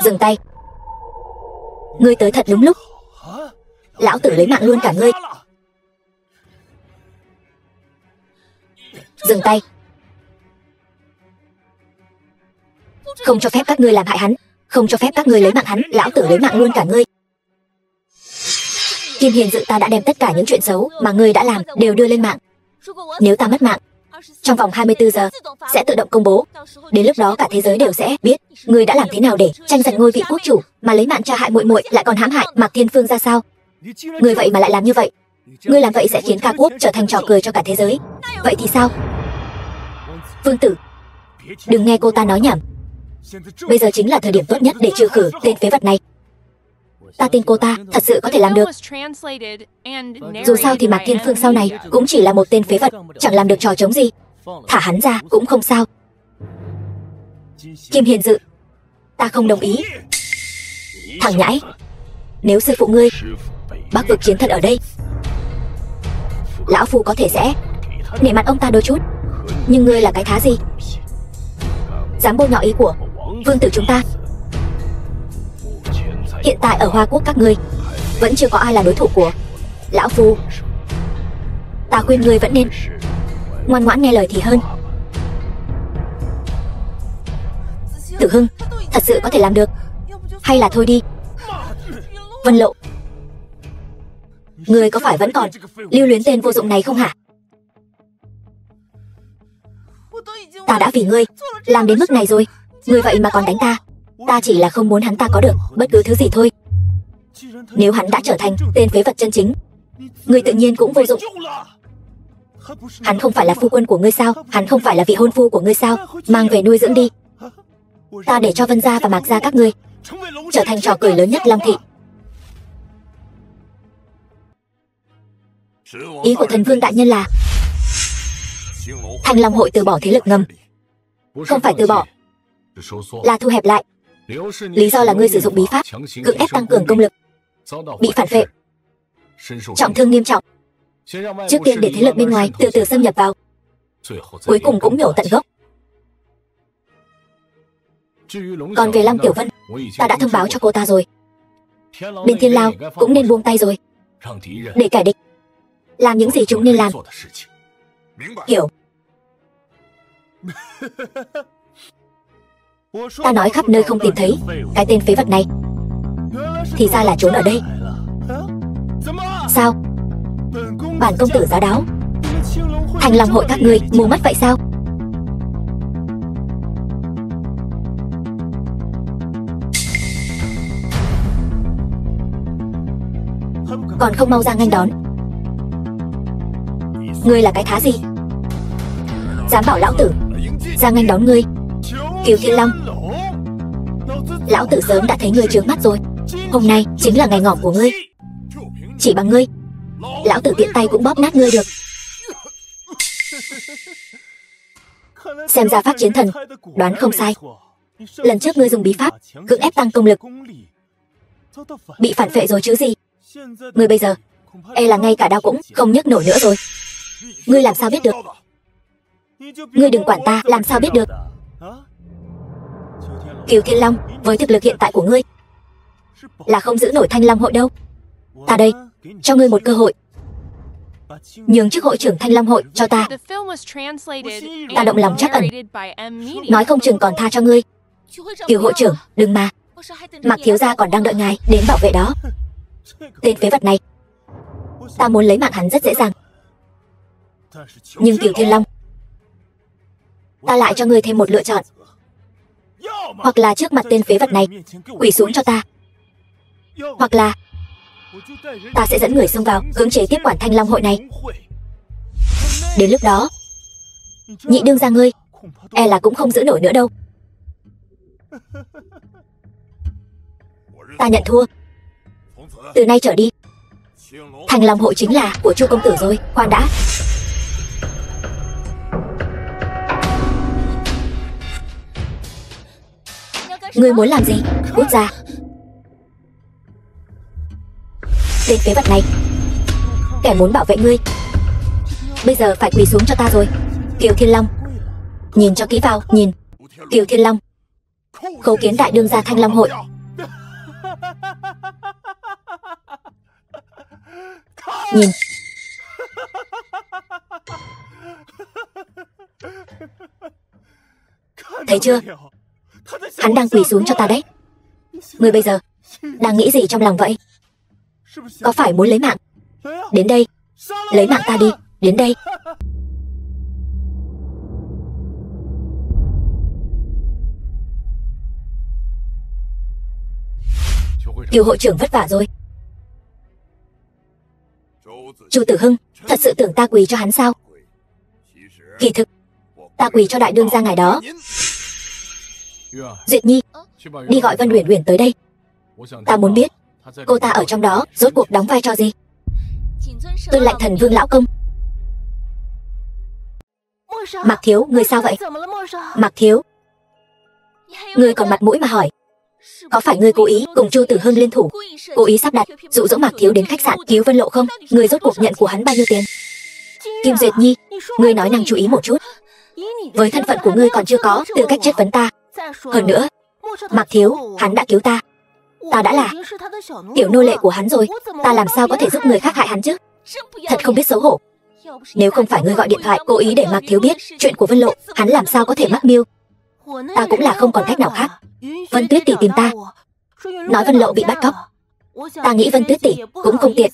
Dừng tay. Ngươi tới thật đúng lúc. Lão tử lấy mạng luôn cả ngươi. Dừng tay. Không cho phép các ngươi làm hại hắn, không cho phép các ngươi lấy mạng hắn. Lão tử lấy mạng luôn cả ngươi. Kim Hiền Dự ta đã đem tất cả những chuyện xấu mà ngươi đã làm đều đưa lên mạng. Nếu ta mất mạng, trong vòng 24 giờ sẽ tự động công bố. Đến lúc đó cả thế giới đều sẽ biết ngươi đã làm thế nào để tranh giành ngôi vị quốc chủ, mà lấy mạng cho hại muội muội, lại còn hãm hại Mạc Thiên Phương ra sao. Ngươi vậy mà lại làm như vậy. Ngươi làm vậy sẽ khiến ca quốc trở thành trò cười cho cả thế giới. Vậy thì sao? Vương tử, đừng nghe cô ta nói nhảm. Bây giờ chính là thời điểm tốt nhất để trừ khử tên phế vật này. Ta tin cô ta thật sự có thể làm được. Dù sao thì Mạc Thiên Phương sau này cũng chỉ là một tên phế vật, chẳng làm được trò chống gì. Thả hắn ra cũng không sao. Kim Hiền Dự, ta không đồng ý. Thằng nhãi, nếu sư phụ ngươi Bắc vực chiến thần ở đây, lão phu có thể sẽ nể mặt ông ta đôi chút. Nhưng ngươi là cái thá gì, dám bôi nhọ ý của vương tử chúng ta? Hiện tại ở Hoa Quốc các ngươi vẫn chưa có ai là đối thủ của lão phu. Ta khuyên ngươi vẫn nên ngoan ngoãn nghe lời thì hơn. Tử Hưng thật sự có thể làm được, hay là thôi đi? Vân Lộ, ngươi có phải vẫn còn lưu luyến tên vô dụng này không hả? Ta đã vì ngươi làm đến mức này rồi, ngươi vậy mà còn đánh ta. Ta chỉ là không muốn hắn ta có được bất cứ thứ gì thôi. Nếu hắn đã trở thành tên phế vật chân chính, ngươi tự nhiên cũng vô dụng. Hắn không phải là phu quân của ngươi sao? Hắn không phải là vị hôn phu của ngươi sao? Mang về nuôi dưỡng đi. Ta để cho Vân gia và Mạc gia các ngươi trở thành trò cười lớn nhất Long Thị. Ý của thần vương đại nhân là Thanh Long hội từ bỏ thế lực ngầm. Không phải từ bỏ, là thu hẹp lại Lý do là ngươi sử dụng bí pháp, cưỡng ép tăng cường công lực, bị phản phệ, trọng thương nghiêm trọng. Trước tiên để thế lực bên ngoài từ từ xâm nhập vào, cuối cùng cũng nhổ tận gốc. Còn về Lăng Tiểu Vân, ta đã thông báo cho cô ta rồi. Bên Thiên Lao cũng nên buông tay rồi, để kẻ địch làm những gì chúng nên làm. Hiểu. Ta nói khắp nơi không tìm thấy cái tên phế vật này, thì ra là trốn ở đây. Sao? Bản công tử giá đáo, Thanh Long hội các ngươi mù mắt vậy sao? Còn không mau ra nghênh đón. Ngươi là cái thá gì, dám bảo lão tử ra nghênh đón ngươi? Kiều Thiên Long, lão tử sớm đã thấy ngươi trướng mắt rồi. Hôm nay chính là ngày ngỏm của ngươi. Chỉ bằng ngươi, lão tử tiện tay cũng bóp nát ngươi được. Xem ra Pháp Chiến Thần đoán không sai. Lần trước ngươi dùng bí pháp cưỡng ép tăng công lực, bị phản phệ rồi chứ gì. Ngươi bây giờ e là ngay cả đao cũng không nhấc nổi nữa rồi. Ngươi làm sao biết được? Ngươi đừng quản ta làm sao biết được. Kiều Thiên Long, với thực lực hiện tại của ngươi là không giữ nổi Thanh Long hội đâu. Ta đây, cho ngươi một cơ hội, nhường chức hội trưởng Thanh Long hội cho ta. Ta động lòng trắc ẩn, nói không chừng còn tha cho ngươi. Kiều hội trưởng, đừng mà. Mạc thiếu gia còn đang đợi ngài đến bảo vệ đó. Tên phế vật này, ta muốn lấy mạng hắn rất dễ dàng. Nhưng Kiều Thiên Long, ta lại cho ngươi thêm một lựa chọn. Hoặc là trước mặt tên phế vật này quỳ xuống cho ta, hoặc là ta sẽ dẫn người xông vào cưỡng chế tiếp quản Thanh Long hội này. Đến lúc đó, nhị đương gia ngươi e là cũng không giữ nổi nữa đâu. Ta nhận thua. Từ nay trở đi, Thanh Long hội chính là của Chu công tử rồi. Khoan đã. Ngươi muốn làm gì? Cút ra. Tên phế vật này, kẻ muốn bảo vệ ngươi bây giờ phải quỳ xuống cho ta rồi. Kiều Thiên Long, nhìn cho kỹ vào, nhìn. Kiều Thiên Long, khấu kiến đại đương gia Thanh Long hội. Nhìn. Thấy chưa? Hắn đang quỳ xuống cho ta đấy. Ngươi bây giờ đang nghĩ gì trong lòng vậy? Có phải muốn lấy mạng? Đến đây, lấy mạng ta đi, đến đây. Kiều hội trưởng vất vả rồi. Chu Tử Hưng, thật sự tưởng ta quỳ cho hắn sao? Kỳ thực, ta quỳ cho đại đương gia ngài đó. Duyệt Nhi, đi gọi Vân Uyển Uyển tới đây. Ta muốn biết cô ta ở trong đó rốt cuộc đóng vai trò gì. Tuân lệnh Thần Vương lão công. Mạc thiếu, ngươi sao vậy? Mạc thiếu, ngươi còn mặt mũi mà hỏi? Có phải ngươi cố ý cùng Chu Tử Hưng liên thủ, cố ý sắp đặt dụ dỗ Mạc thiếu đến khách sạn cứu Vân Lộ không? Ngươi rốt cuộc nhận của hắn bao nhiêu tiền? Kim Duyệt Nhi, ngươi nói năng chú ý một chút. Với thân phận của ngươi còn chưa có tư cách chất vấn ta. Hơn nữa, Mạc thiếu, hắn đã cứu ta. Ta đã là tiểu nô lệ của hắn rồi. Ta làm sao có thể giúp người khác hại hắn chứ? Thật không biết xấu hổ. Nếu không phải ngươi gọi điện thoại cố ý để Mạc thiếu biết chuyện của Vân Lộ, hắn làm sao có thể mắc mưu. Ta cũng là không còn cách nào khác. Vân Tuyết tỷ tìm ta, nói Vân Lộ bị bắt cóc. Ta nghĩ Vân Tuyết tỷ cũng không tiện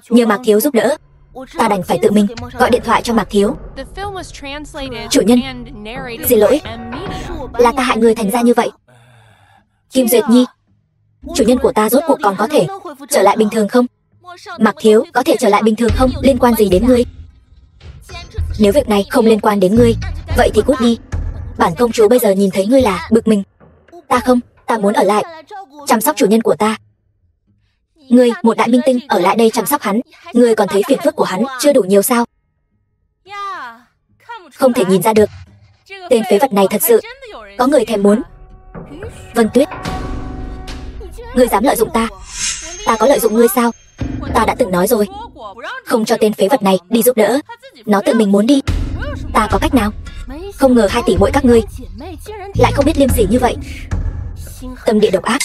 nhờ Mạc thiếu giúp đỡ. Ta đành phải tự mình gọi điện thoại cho Mạc thiếu. Chủ nhân, xin lỗi, là ta hại người thành ra như vậy. Kim Duyệt Nhi, chủ nhân của ta rốt cuộc còn có thể trở lại bình thường không? Mạc thiếu có thể trở lại bình thường không liên quan gì đến ngươi. Nếu việc này không liên quan đến ngươi, vậy thì cút đi. Bản công chúa bây giờ nhìn thấy ngươi là bực mình. Ta không, ta muốn ở lại chăm sóc chủ nhân của ta. Ngươi, một đại minh tinh, ở lại đây chăm sóc hắn, ngươi còn thấy phiền phức của hắn chưa đủ nhiều sao? Không thể nhìn ra được, tên phế vật này thật sự có người thèm muốn Vân Tuyết, ngươi dám lợi dụng ta? Ta có lợi dụng ngươi sao? Ta đã từng nói rồi, không cho tên phế vật này đi giúp đỡ. Nó tự mình muốn đi, ta có cách nào? Không ngờ 2 tỷ muội các ngươi lại không biết liêm sỉ như vậy. Tâm địa độc ác.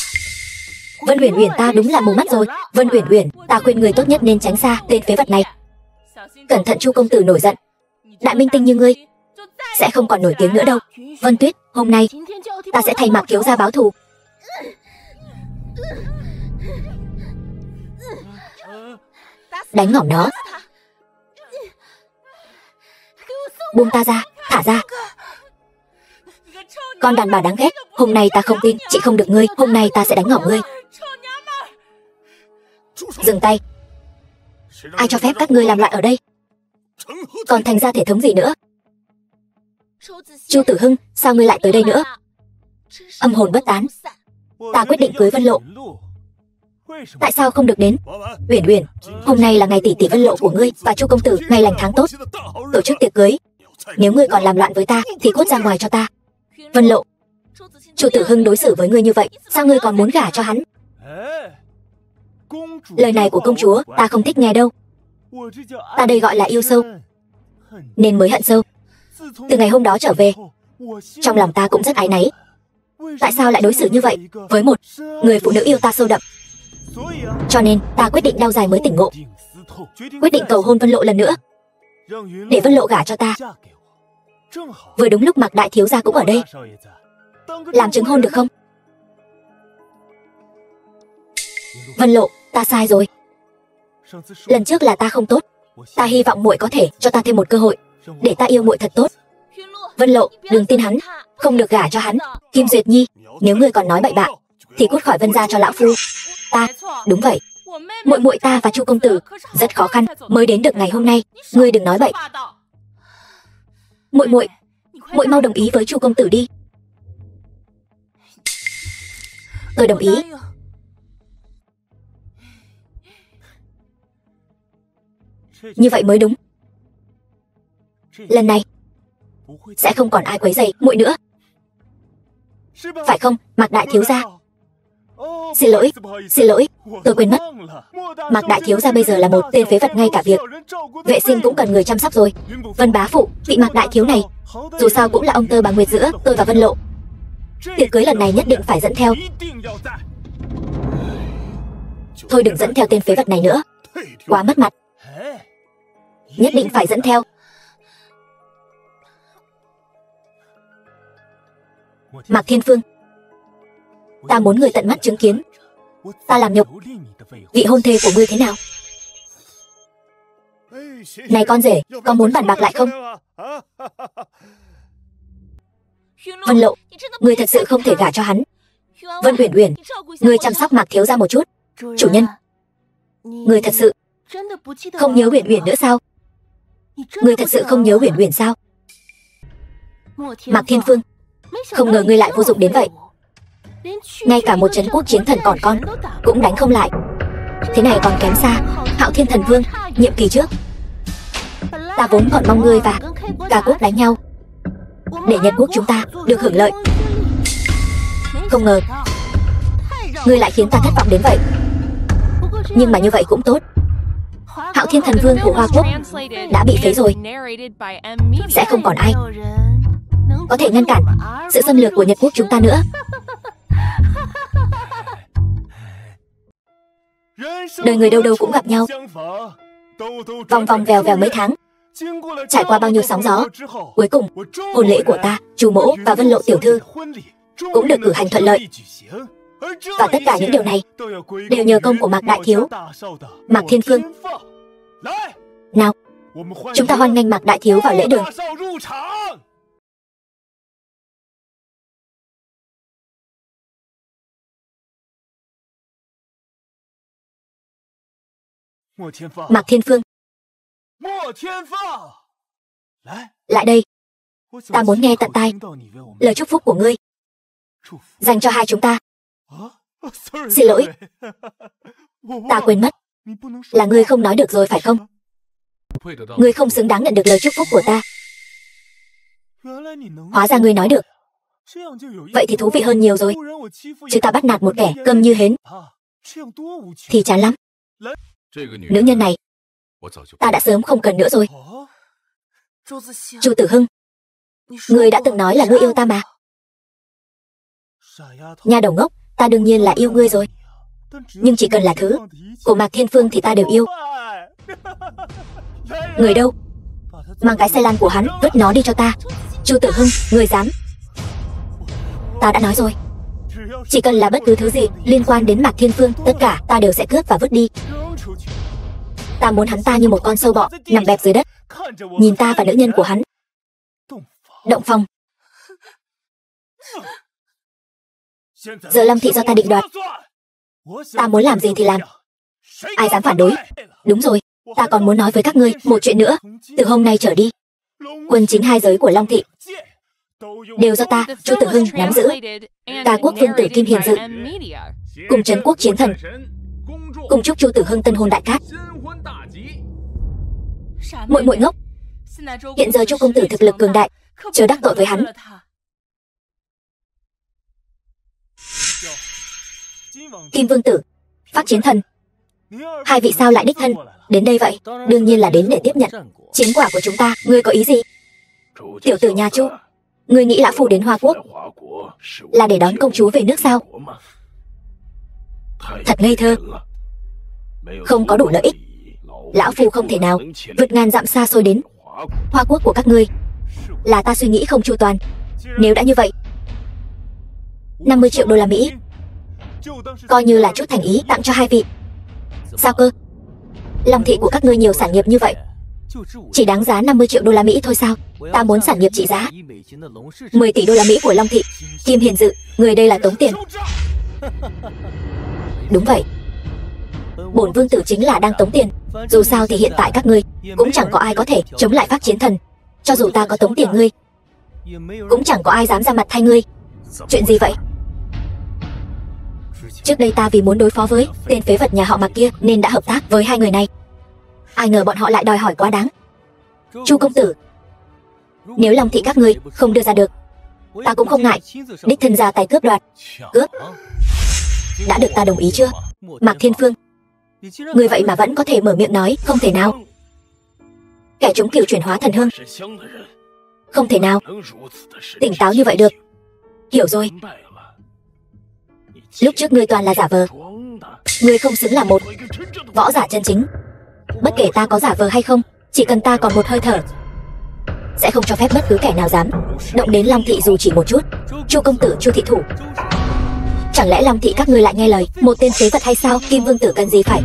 Vân Uyển Uyển, ta đúng là mù mắt rồi. Vân Uyển Uyển, ta khuyên người tốt nhất nên tránh xa tên phế vật này. Cẩn thận Chu công tử nổi giận. Đại minh tinh như ngươi sẽ không còn nổi tiếng nữa đâu. Vân Tuyết, hôm nay ta sẽ thay Mạc thiếu gia báo thù. Đánh ngỏm nó. Buông ta ra, thả ra. Con đàn bà đáng ghét, hôm nay ta không tin chị không được ngươi. Hôm nay ta sẽ đánh ngỏm ngươi. Dừng tay. Ai cho phép các ngươi làm loạn ở đây? Còn thành ra thể thống gì nữa? Chu Tử Hưng, sao ngươi lại tới đây nữa? Âm hồn bất tán. Ta quyết định cưới Vân Lộ. Tại sao không được đến? Uyển Uyển, hôm nay là ngày tỷ tỷ Vân Lộ của ngươi và Chu công tử ngày lành tháng tốt, tổ chức tiệc cưới. Nếu ngươi còn làm loạn với ta thì cút ra ngoài cho ta. Vân Lộ, Chu Tử Hưng đối xử với ngươi như vậy, sao ngươi còn muốn gả cho hắn? Lời này của công chúa ta không thích nghe đâu. Ta đây gọi là yêu sâu nên mới hận sâu. Từ ngày hôm đó trở về, trong lòng ta cũng rất áy náy. Tại sao lại đối xử như vậy với một người phụ nữ yêu ta sâu đậm? Cho nên ta quyết định đau dài mới tỉnh ngộ, quyết định cầu hôn Vân Lộ lần nữa, để Vân Lộ gả cho ta. Vừa đúng lúc Mạc đại thiếu gia cũng ở đây, làm chứng hôn được không? Vân Lộ, ta sai rồi. Lần trước là ta không tốt. Ta hy vọng muội có thể cho ta thêm một cơ hội để ta yêu muội thật tốt. Vân Lộ, đừng tin hắn, không được gả cho hắn. Kim Duyệt Nhi, nếu ngươi còn nói bậy bạ thì cút khỏi Vân gia cho lão phu. Ta, đúng vậy. Muội muội ta và Chu công tử rất khó khăn mới đến được ngày hôm nay. Ngươi đừng nói bậy. Muội muội, muội mau đồng ý với Chu công tử đi. Tôi đồng ý. Như vậy mới đúng. Lần này sẽ không còn ai quấy rầy muội nữa, phải không, Mạc đại thiếu gia? Xin lỗi, tôi quên mất. Mạc đại thiếu gia bây giờ là một tên phế vật, ngay cả việc vệ sinh cũng cần người chăm sóc rồi. Vân bá phụ, vị Mạc đại thiếu này dù sao cũng là ông tơ bà nguyệt giữa tôi và Vân Lộ. Tiệc cưới lần này nhất định phải dẫn theo. Thôi đừng dẫn theo tên phế vật này nữa, quá mất mặt. Nhất định phải dẫn theo. Mạc Thiên Phương, ta muốn người tận mắt chứng kiến ta làm nhục vị hôn thê của ngươi thế nào. Này con rể, có muốn bàn bạc lại không? Vân Lộ, ngươi thật sự không thể gả cho hắn. Vân Uyển Uyển, ngươi chăm sóc Mạc thiếu gia một chút. Chủ nhân, ngươi thật sự không nhớ Uyển Uyển nữa sao? Ngươi thật sự không nhớ Uyển Uyển sao? Mạc Thiên Phương, không ngờ ngươi lại vô dụng đến vậy. Ngay cả một trấn quốc chiến thần còn con cũng đánh không lại. Thế này còn kém xa Hạo Thiên Thần Vương nhiệm kỳ trước. Ta vốn còn mong ngươi và cả quốc đánh nhau để Nhật quốc chúng ta được hưởng lợi. Không ngờ ngươi lại khiến ta thất vọng đến vậy. Nhưng mà như vậy cũng tốt. Hạo Thiên Thần Vương của Hoa Quốc đã bị phế rồi, sẽ không còn ai có thể ngăn cản sự xâm lược của Nhật quốc chúng ta nữa. Đời người đâu đâu cũng gặp nhau, vòng vòng vèo vèo mấy tháng, trải qua bao nhiêu sóng gió, cuối cùng hôn lễ của ta, Chu mỗ và Vân Lộ tiểu thư cũng được cử hành thuận lợi. Và tất cả những điều này đều nhờ công của Mạc đại thiếu, Mạc Thiên Phương. Nào, chúng ta hoan nghênh Mạc đại thiếu vào lễ đường. Mạc Thiên Phương, lại đây. Ta muốn nghe tận tai lời chúc phúc của ngươi dành cho hai chúng ta. Xin lỗi, ta quên mất là ngươi không nói được rồi phải không? Ngươi không xứng đáng nhận được lời chúc phúc của ta. Hóa ra ngươi nói được. Vậy thì thú vị hơn nhiều rồi. Chứ ta bắt nạt một kẻ câm như hến thì chán lắm. Nữ nhân này ta đã sớm không cần nữa rồi. Chu Tử Hưng, ngươi đã từng nói là ngươi yêu ta mà. Nha đầu ngốc, ta đương nhiên là yêu ngươi rồi. Nhưng chỉ cần là thứ của Mạc Thiên Phương thì ta đều yêu. Người đâu? Mang cái xe lan của hắn, vứt nó đi cho ta. Chu Tử Hưng, ngươi dám? Ta đã nói rồi, chỉ cần là bất cứ thứ gì liên quan đến Mạc Thiên Phương, tất cả ta đều sẽ cướp và vứt đi. Ta muốn hắn ta như một con sâu bọ nằm bẹp dưới đất, nhìn ta và nữ nhân của hắn động phòng. Giờ Lâm thị do ta định đoạt. Ta muốn làm gì thì làm, ai dám phản đối? Đúng rồi, ta còn muốn nói với các ngươi một chuyện nữa. Từ hôm nay trở đi, quân chính hai giới của Long thị đều do ta, Chu Tử Hưng, nắm giữ. Ca quốc vương tử Kim Hiền Dự cùng trấn quốc chiến thần cùng chúc Chu Tử Hưng tân hôn đại cát. Muội muội ngốc, hiện giờ Chu công tử thực lực cường đại, chớ đắc tội với hắn. Kim vương tử, Phát chiến thần, hai vị sao lại đích thân đến đây vậy? Đương nhiên là đến để tiếp nhận chiến quả của chúng ta. Ngươi có ý gì? Tiểu tử nhà Chu, ngươi nghĩ lão phu đến Hoa Quốc là để đón công chúa về nước sao? Thật ngây thơ, không có đủ lợi ích. Lão phu không thể nào vượt ngàn dặm xa xôi đến Hoa Quốc của các ngươi. Là ta suy nghĩ không chu toàn. Nếu đã như vậy, 50 triệu đô la Mỹ coi như là chút thành ý tặng cho hai vị. Sao cơ? Long thị của các ngươi nhiều sản nghiệp như vậy, chỉ đáng giá 50 triệu đô la Mỹ thôi sao? Ta muốn sản nghiệp trị giá 10 tỷ đô la Mỹ của Long thị. Kim Hiền Dự, người đây là tống tiền. Đúng vậy, bổn vương tử chính là đang tống tiền. Dù sao thì hiện tại các ngươi cũng chẳng có ai có thể chống lại Phát chiến thần. Cho dù ta có tống tiền ngươi, cũng chẳng có ai dám ra mặt thay ngươi. Chuyện gì vậy? Trước đây ta vì muốn đối phó với tên phế vật nhà họ Mạc kia nên đã hợp tác với hai người này. Ai ngờ bọn họ lại đòi hỏi quá đáng. Chu công tử, nếu Long thị các ngươi không đưa ra được, ta cũng không ngại đích thân ra tay cướp đoạt. Cướp? Đã được ta đồng ý chưa? Mạc Thiên Phương, ngươi vậy mà vẫn có thể mở miệng nói không thể nào. Kẻ trúng cửu chuyển hóa thần hương, không thể nào tỉnh táo như vậy được. Hiểu rồi. Lúc trước ngươi toàn là giả vờ. Ngươi không xứng là một võ giả chân chính. Bất kể ta có giả vờ hay không, chỉ cần ta còn một hơi thở, sẽ không cho phép bất cứ kẻ nào dám động đến Long thị dù chỉ một chút. Chu công tử, Chu thị thủ, chẳng lẽ Long thị các ngươi lại nghe lời một tên phế vật hay sao? Kim vương tử cần gì phải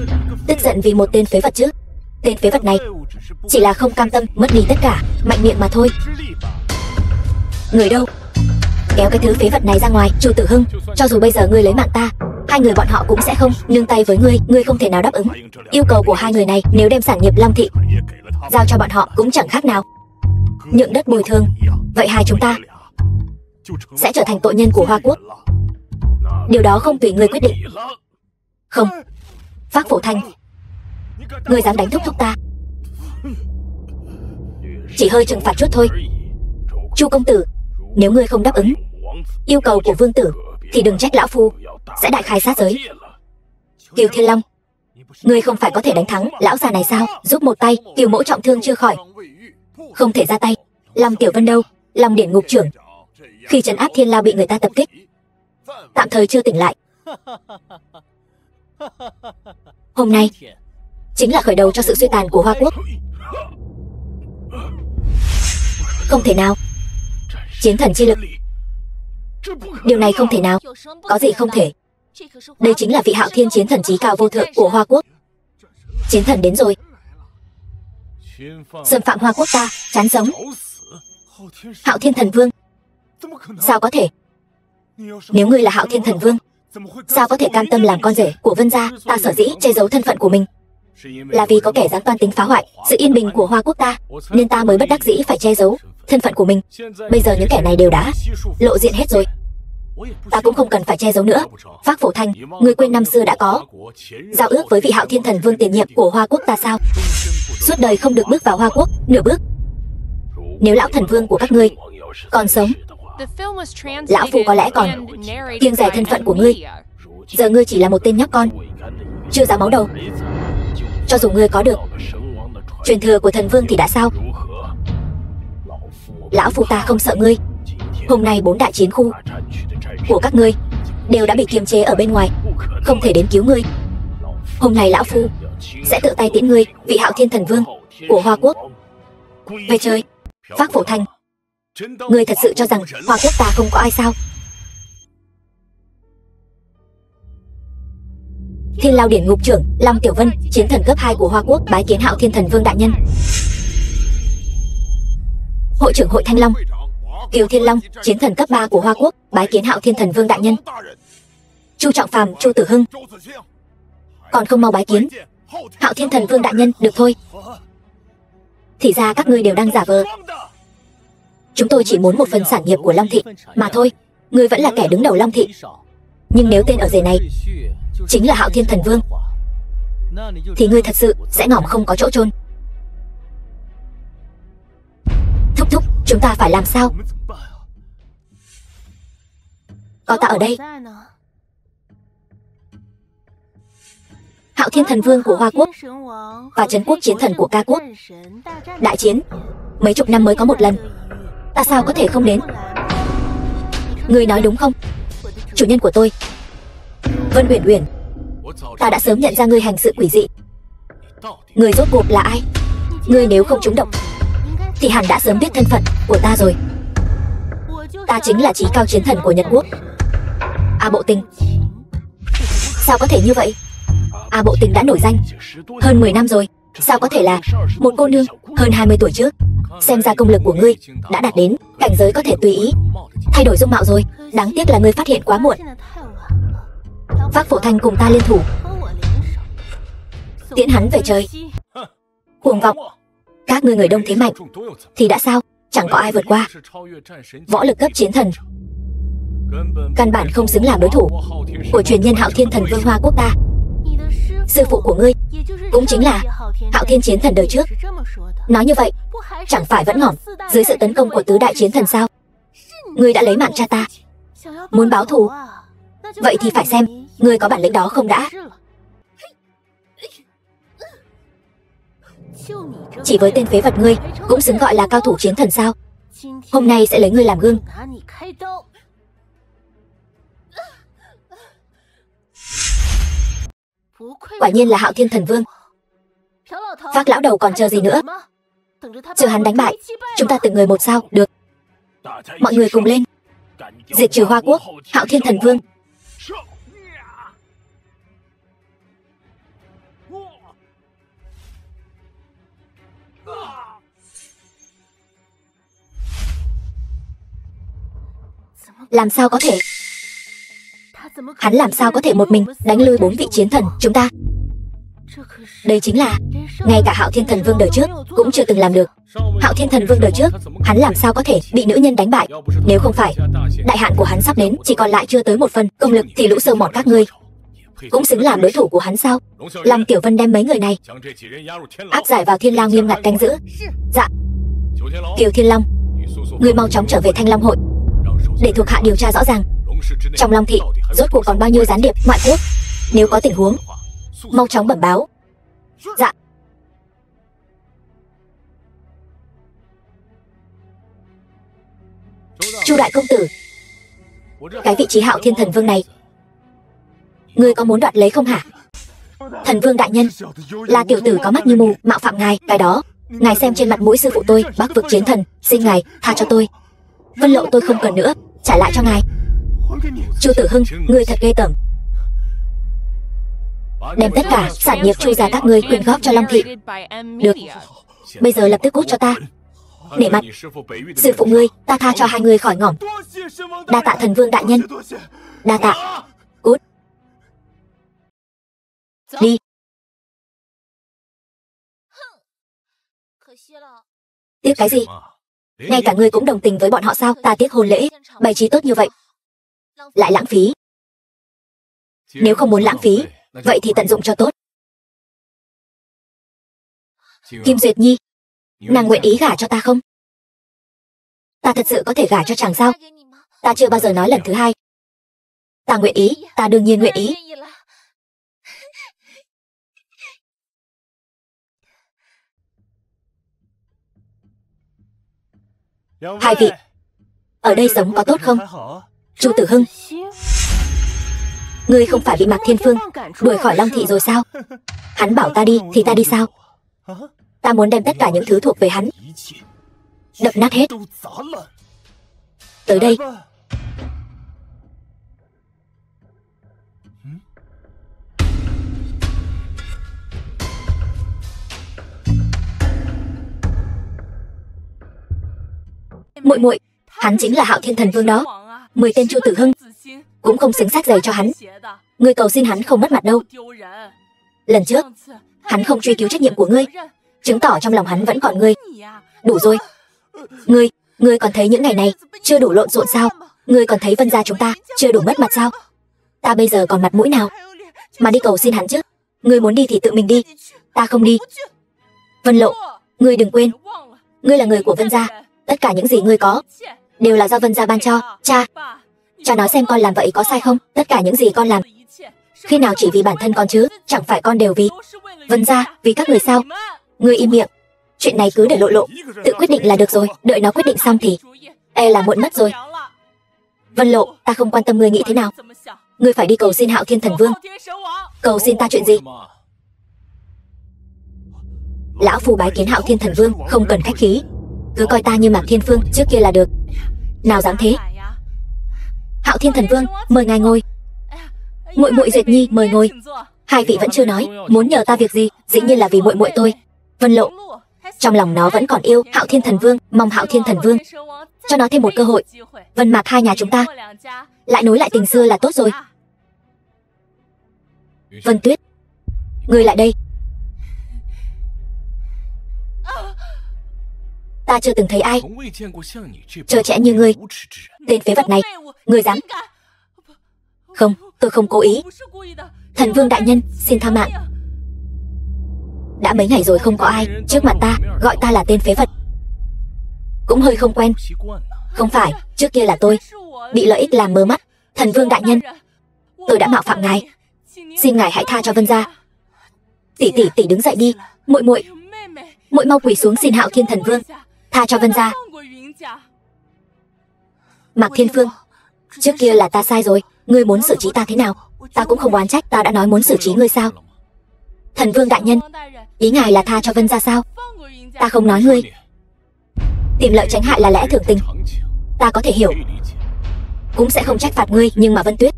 tức giận vì một tên phế vật chứ? Tên phế vật này chỉ là không cam tâm mất đi tất cả, mạnh miệng mà thôi. Người đâu? Kéo cái thứ phế vật này ra ngoài. Chu Tử Hưng, cho dù bây giờ ngươi lấy mạng ta, hai người bọn họ cũng sẽ không nương tay với ngươi. Ngươi không thể nào đáp ứng yêu cầu của hai người này. Nếu đem sản nghiệp Long thị giao cho bọn họ cũng chẳng khác nào nhượng đất bồi thường. Vậy hai chúng ta sẽ trở thành tội nhân của Hoa Quốc. Điều đó không tùy ngươi quyết định. Không, Phác Phổ Thanh, ngươi dám đánh thúc thúc ta, chỉ hơi trừng phạt chút thôi. Chu công tử, nếu ngươi không đáp ứng yêu cầu của vương tử thì đừng trách lão phu sẽ đại khai sát giới. Kiều Thiên Long, ngươi không phải có thể đánh thắng lão già này sao? Giúp một tay, Kiều mẫu trọng thương chưa khỏi, không thể ra tay. Long Tiểu Vân đâu? Long Điển ngục trưởng khi trấn áp Thiên Lao bị người ta tập kích, tạm thời chưa tỉnh lại. Hôm nay chính là khởi đầu cho sự suy tàn của Hoa Quốc. Không thể nào. Chiến thần chi lực, điều này không thể nào. Có gì không thể? Đây chính là vị Hạo Thiên chiến thần chí cao vô thượng của Hoa Quốc. Chiến thần đến rồi. Xâm phạm Hoa Quốc ta, chán sống. Hạo Thiên thần vương, sao có thể? Nếu ngươi là Hạo Thiên thần vương, sao có thể cam tâm làm con rể của Vân gia? Ta sở dĩ che giấu thân phận của mình là vì có kẻ dám toan tính phá hoại sự yên bình của Hoa Quốc ta, nên ta mới bất đắc dĩ phải che giấu thân phận của mình. Bây giờ những kẻ này đều đã lộ diện hết rồi, ta cũng không cần phải che giấu nữa. Phác Phổ Thanh, ngươi quên năm xưa đã có giao ước với vị Hạo Thiên thần vương tiền nhiệm của Hoa Quốc ta sao? Suốt đời không được bước vào Hoa Quốc nửa bước. Nếu lão thần vương của các ngươi còn sống Lão Phu có lẽ còn kiêng dè thân phận của ngươi. Giờ ngươi chỉ là một tên nhóc con, chưa ra máu đầu. Cho dù ngươi có được truyền thừa của thần vương thì đã sao? Lão Phu ta không sợ ngươi. Hôm nay 4 đại chiến khu của các ngươi đều đã bị kiềm chế ở bên ngoài, không thể đến cứu ngươi. Hôm nay lão Phu sẽ tự tay tiễn ngươi, vị Hạo Thiên Thần Vương của Hoa Quốc, về trời. Phác Phổ Thanh, ngươi thật sự cho rằng Hoa Quốc ta không có ai sao? Thiên Lao Điển Ngục trưởng Long Tiểu Vân, chiến thần cấp 2 của Hoa Quốc, bái kiến Hạo Thiên Thần Vương đại nhân. Hội trưởng Hội Thanh Long Kiều Thiên Long, chiến thần cấp 3 của Hoa Quốc, bái kiến Hạo Thiên Thần Vương đại nhân. Chu Trọng Phàm, Chu Tử Hưng, còn không mau bái kiến Hạo Thiên Thần Vương đại nhân. Được thôi, thì ra các ngươi đều đang giả vờ. Chúng tôi chỉ muốn một phần sản nghiệp của Long Thị mà thôi. Ngươi vẫn là kẻ đứng đầu Long Thị, nhưng nếu tên ở rể này chính là Hạo Thiên Thần Vương thì ngươi thật sự sẽ ngỏm không có chỗ chôn. Thúc thúc, chúng ta phải làm sao? Có ta ở đây. Hạo Thiên Thần Vương của Hoa Quốc và Trấn Quốc chiến thần của Ca Quốc đại chiến mấy chục năm mới có một lần, ta sao có thể không đến? Ngươi nói đúng không, chủ nhân của tôi, Vân Uyển Uyển? Ta đã sớm nhận ra ngươi hành sự quỷ dị. Ngươi rốt cuộc là ai? Ngươi nếu không trúng độc thì hẳn đã sớm biết thân phận của ta rồi. Ta chính là Chí Cao chiến thần của Nhật Quốc, A Bộ Tình. Sao có thể như vậy? A Bộ Tình đã nổi danh hơn 10 năm rồi, sao có thể là một cô nương hơn 20 tuổi trước? Xem ra công lực của ngươi đã đạt đến cảnh giới có thể tùy ý thay đổi dung mạo rồi. Đáng tiếc là ngươi phát hiện quá muộn. Phác Phổ Thanh cùng ta liên thủ tiễn hắn về trời. Cuồng vọng. Các ngươi người đông thế mạnh thì đã sao? Chẳng có ai vượt qua võ lực cấp chiến thần, căn bản không xứng làm đối thủ của truyền nhân Hạo Thiên Thần Vương Hoa Quốc ta. Sư phụ của ngươi cũng chính là Hạo Thiên chiến thần đời trước. Nói như vậy chẳng phải vẫn ngỏm dưới sự tấn công của tứ đại chiến thần sao? Ngươi đã lấy mạng cha ta, muốn báo thù, vậy thì phải xem ngươi có bản lĩnh đó không đã. Chỉ với tên phế vật ngươi cũng xứng gọi là cao thủ chiến thần sao? Hôm nay sẽ lấy ngươi làm gương. Quả nhiên là Hạo Thiên Thần Vương. Phác lão đầu còn chờ gì nữa? Chờ hắn đánh bại chúng ta từng người một sao? Được, mọi người cùng lên, diệt trừ Hoa Quốc Hạo Thiên Thần Vương. Làm sao có thể? Hắn làm sao có thể một mình đánh lui 4 vị chiến thần chúng ta? Đây chính là ngay cả Hạo Thiên Thần Vương đời trước cũng chưa từng làm được. Hạo Thiên Thần Vương đời trước, hắn làm sao có thể bị nữ nhân đánh bại? Nếu không phải đại hạn của hắn sắp đến, chỉ còn lại chưa tới 1 phần công lực, thì lũ sâu mọt các ngươi cũng xứng làm đối thủ của hắn sao? Long Tiểu Vân đem mấy người này áp giải vào Thiên Lao nghiêm ngặt canh giữ. Dạ. Kiều Thiên Long, ngươi mau chóng trở về Thanh Long hội để thuộc hạ điều tra rõ ràng trong Long Thị rốt cuộc còn bao nhiêu gián điệp ngoại quốc. Nếu có tình huống mau chóng bẩm báo. Dạ. Chu đại công tử, cái vị trí Hạo Thiên Thần Vương này ngươi có muốn đoạt lấy không hả? Thần Vương đại nhân, là tiểu tử có mắt như mù mạo phạm ngài. Cái đó ngài xem trên mặt mũi sư phụ tôi, Bắc vực chiến thần, xin ngài tha cho tôi. Vân lộ tôi không cần nữa, trả lại cho ngài. Chu Tử Hưng, ngươi thật ghê tởm. Đem tất cả sản nghiệp Chu gia các ngươi quyên góp cho Long Thị. Được, bây giờ lập tức cút cho ta. Nể mặt sư phụ ngươi, ta tha cho hai người khỏi ngỏm. Đa tạ Thần Vương đại nhân. Đa tạ. Cút đi. Tiếc cái gì? Ngay cả ngươi cũng đồng tình với bọn họ sao? Ta tiếc hôn lễ bày trí tốt như vậy lại lãng phí. Nếu không muốn lãng phí, vậy thì tận dụng cho tốt. Kim Duyệt Nhi, nàng nguyện ý gả cho ta không? Ta thật sự có thể gả cho chàng sao? Ta chưa bao giờ nói lần thứ hai. Ta nguyện ý, ta đương nhiên nguyện ý. Hai vị, ở đây sống có tốt không? Chu Tử Hưng, ngươi không phải bị Mạc Thiên Phương đuổi khỏi Long Thị rồi sao? Hắn bảo ta đi thì ta đi sao? Ta muốn đem tất cả những thứ thuộc về hắn đập nát hết. Tới đây. Muội muội, hắn chính là Hạo Thiên Thần Vương đó. 10 tên Chu Tử Hưng cũng không xứng xác giày cho hắn. Ngươi cầu xin hắn không mất mặt đâu. Lần trước hắn không truy cứu trách nhiệm của ngươi, chứng tỏ trong lòng hắn vẫn còn ngươi. Đủ rồi. Ngươi còn thấy những ngày này chưa đủ lộn xộn sao? Ngươi còn thấy Vân gia chúng ta chưa đủ mất mặt sao? Ta bây giờ còn mặt mũi nào mà đi cầu xin hắn chứ? Ngươi muốn đi thì tự mình đi, ta không đi. Vân Lộ, ngươi đừng quên, ngươi là người của Vân gia. Tất cả những gì ngươi có đều là do Vân gia ban cho. Cha nói xem con làm vậy có sai không? Tất cả những gì con làm khi nào chỉ vì bản thân con chứ? Chẳng phải con đều vì Vân gia, vì các người sao? Ngươi im miệng. Chuyện này cứ để lộ, tự quyết định là được rồi. Đợi nó quyết định xong thì là muộn mất rồi. Vân Lộ, ta không quan tâm ngươi nghĩ thế nào. Ngươi phải đi cầu xin Hạo Thiên Thần Vương. Cầu xin ta chuyện gì? Lão phu bái kiến Hạo Thiên Thần Vương, không cần khách khí. Cứ coi ta như Mạc Thiên Phương trước kia là được. Nào dám thế. Hạo Thiên Thần Vương, mời ngài ngồi. Muội muội Duyệt Nhi, mời ngồi. Hai vị vẫn chưa nói muốn nhờ ta việc gì. Dĩ nhiên là vì muội muội tôi. Vân Lộ trong lòng nó vẫn còn yêu Hạo Thiên Thần Vương, mong Hạo Thiên Thần Vương cho nó thêm một cơ hội. Vân Mạc hai nhà chúng ta lại nối lại tình xưa là tốt rồi. Vân Tuyết, ngươi lại đây. Ta chưa từng thấy ai trơ trẽn như ngươi. Tên phế vật này, ngươi dám? Không, tôi không cố ý. Thần Vương đại nhân, xin tha mạng. Đã mấy ngày rồi không có ai trước mặt ta gọi ta là tên phế vật, cũng hơi không quen. Không phải, trước kia là tôi bị lợi ích làm mờ mắt. Thần Vương đại nhân, tôi đã mạo phạm ngài, xin ngài hãy tha cho Vân gia. Tỷ đứng dậy đi. Muội mau quỳ xuống xin Hạo Thiên Thần Vương tha cho Vân gia. Mạc Thiên Phương, trước kia là ta sai rồi. Ngươi muốn xử trí ta thế nào? Ta cũng không oán trách, ta đã nói muốn xử trí ngươi sao? Thần Vương đại nhân, ý ngài là tha cho Vân gia sao? Ta không nói ngươi. Tìm lợi tránh hại là lẽ thường tình, ta có thể hiểu, cũng sẽ không trách phạt ngươi. Nhưng mà Vân Tuyết,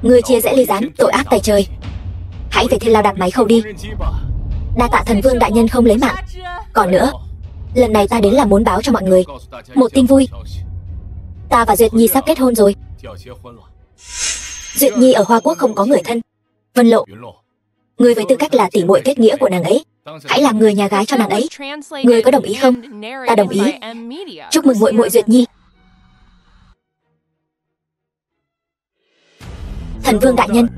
ngươi chia rẽ ly gián, tội ác tày trời. Hãy về thiên lao đặt máy khâu đi. Đa tạ Thần Vương đại nhân không lấy mạng. Còn nữa, lần này ta đến là muốn báo cho mọi người một tin vui. Ta và Duyệt Nhi sắp kết hôn rồi. Duyệt Nhi ở Hoa Quốc không có người thân. Vân Lộ, ngươi với tư cách là tỷ muội kết nghĩa của nàng ấy, hãy làm người nhà gái cho nàng ấy. Ngươi có đồng ý không? Ta đồng ý. Chúc mừng muội muội Duyệt Nhi. Thần Vương đại nhân,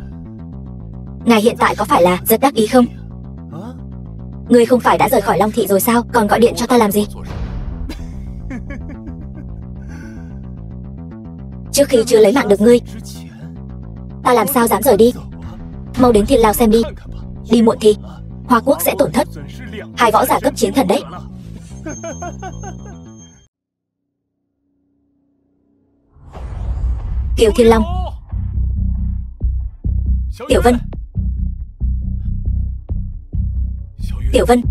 ngài hiện tại có phải là rất đắc ý không? Ngươi không phải đã rời khỏi Long Thị rồi sao? Còn gọi điện cho ta làm gì? Trước khi chưa lấy mạng được ngươi, ta làm sao dám rời đi. Mau đến thiên lao xem đi. Đi muộn thì Hoa Quốc sẽ tổn thất 2 võ giả cấp chiến thần đấy. Kiều Thiên Long, Tiểu Vân, Tiểu Vân.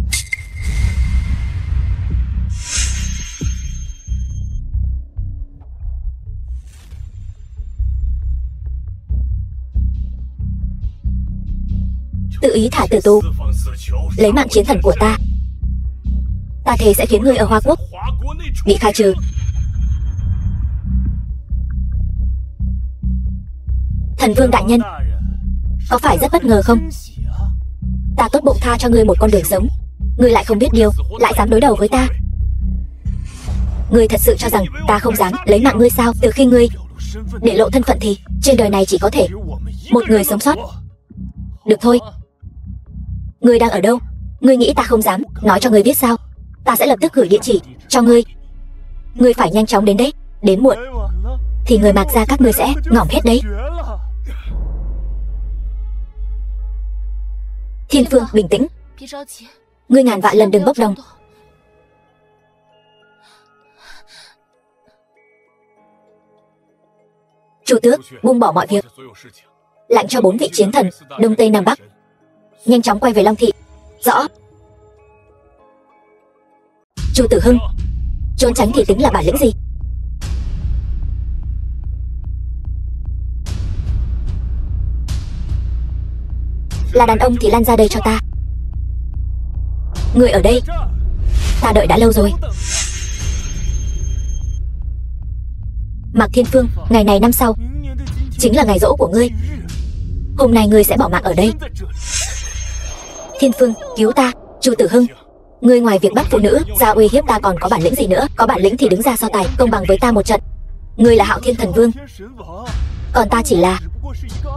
Tự ý thả tử tù, lấy mạng chiến thần của ta. Ta thề sẽ khiến ngươi ở Hoa Quốc bị khai trừ. Thần Vương đại nhân, có phải rất bất ngờ không? Ta tốt bụng tha cho ngươi một con đường sống, ngươi lại không biết điều, lại dám đối đầu với ta. Ngươi thật sự cho rằng ta không dám lấy mạng ngươi sao? Từ khi ngươi để lộ thân phận thì trên đời này chỉ có thể một người sống sót. Được thôi, ngươi đang ở đâu? Ngươi nghĩ ta không dám nói cho ngươi biết sao? Ta sẽ lập tức gửi địa chỉ cho ngươi. Ngươi phải nhanh chóng đến đấy. Đến muộn thì người Mạc gia các ngươi sẽ ngỏm hết đấy. Thiên Phương, bình tĩnh. Ngươi ngàn vạn lần đừng bốc đồng. Chu Tước, buông bỏ mọi việc. Lệnh cho 4 vị chiến thần Đông Tây Nam Bắc nhanh chóng quay về Long Thị. Rõ. Chu Tử Hưng, trốn tránh thì tính là bản lĩnh gì? Là đàn ông thì lăn ra đây cho ta. Người ở đây, ta đợi đã lâu rồi. Mạc Thiên Phương, ngày này năm sau chính là ngày giỗ của ngươi. Hôm nay ngươi sẽ bỏ mạng ở đây. Thiên Phương, cứu ta. Chu Tử Hưng, ngươi ngoài việc bắt phụ nữ ra uy hiếp ta còn có bản lĩnh gì nữa? Có bản lĩnh thì đứng ra so tài công bằng với ta một trận. Ngươi là Hạo Thiên Thần Vương, còn ta chỉ là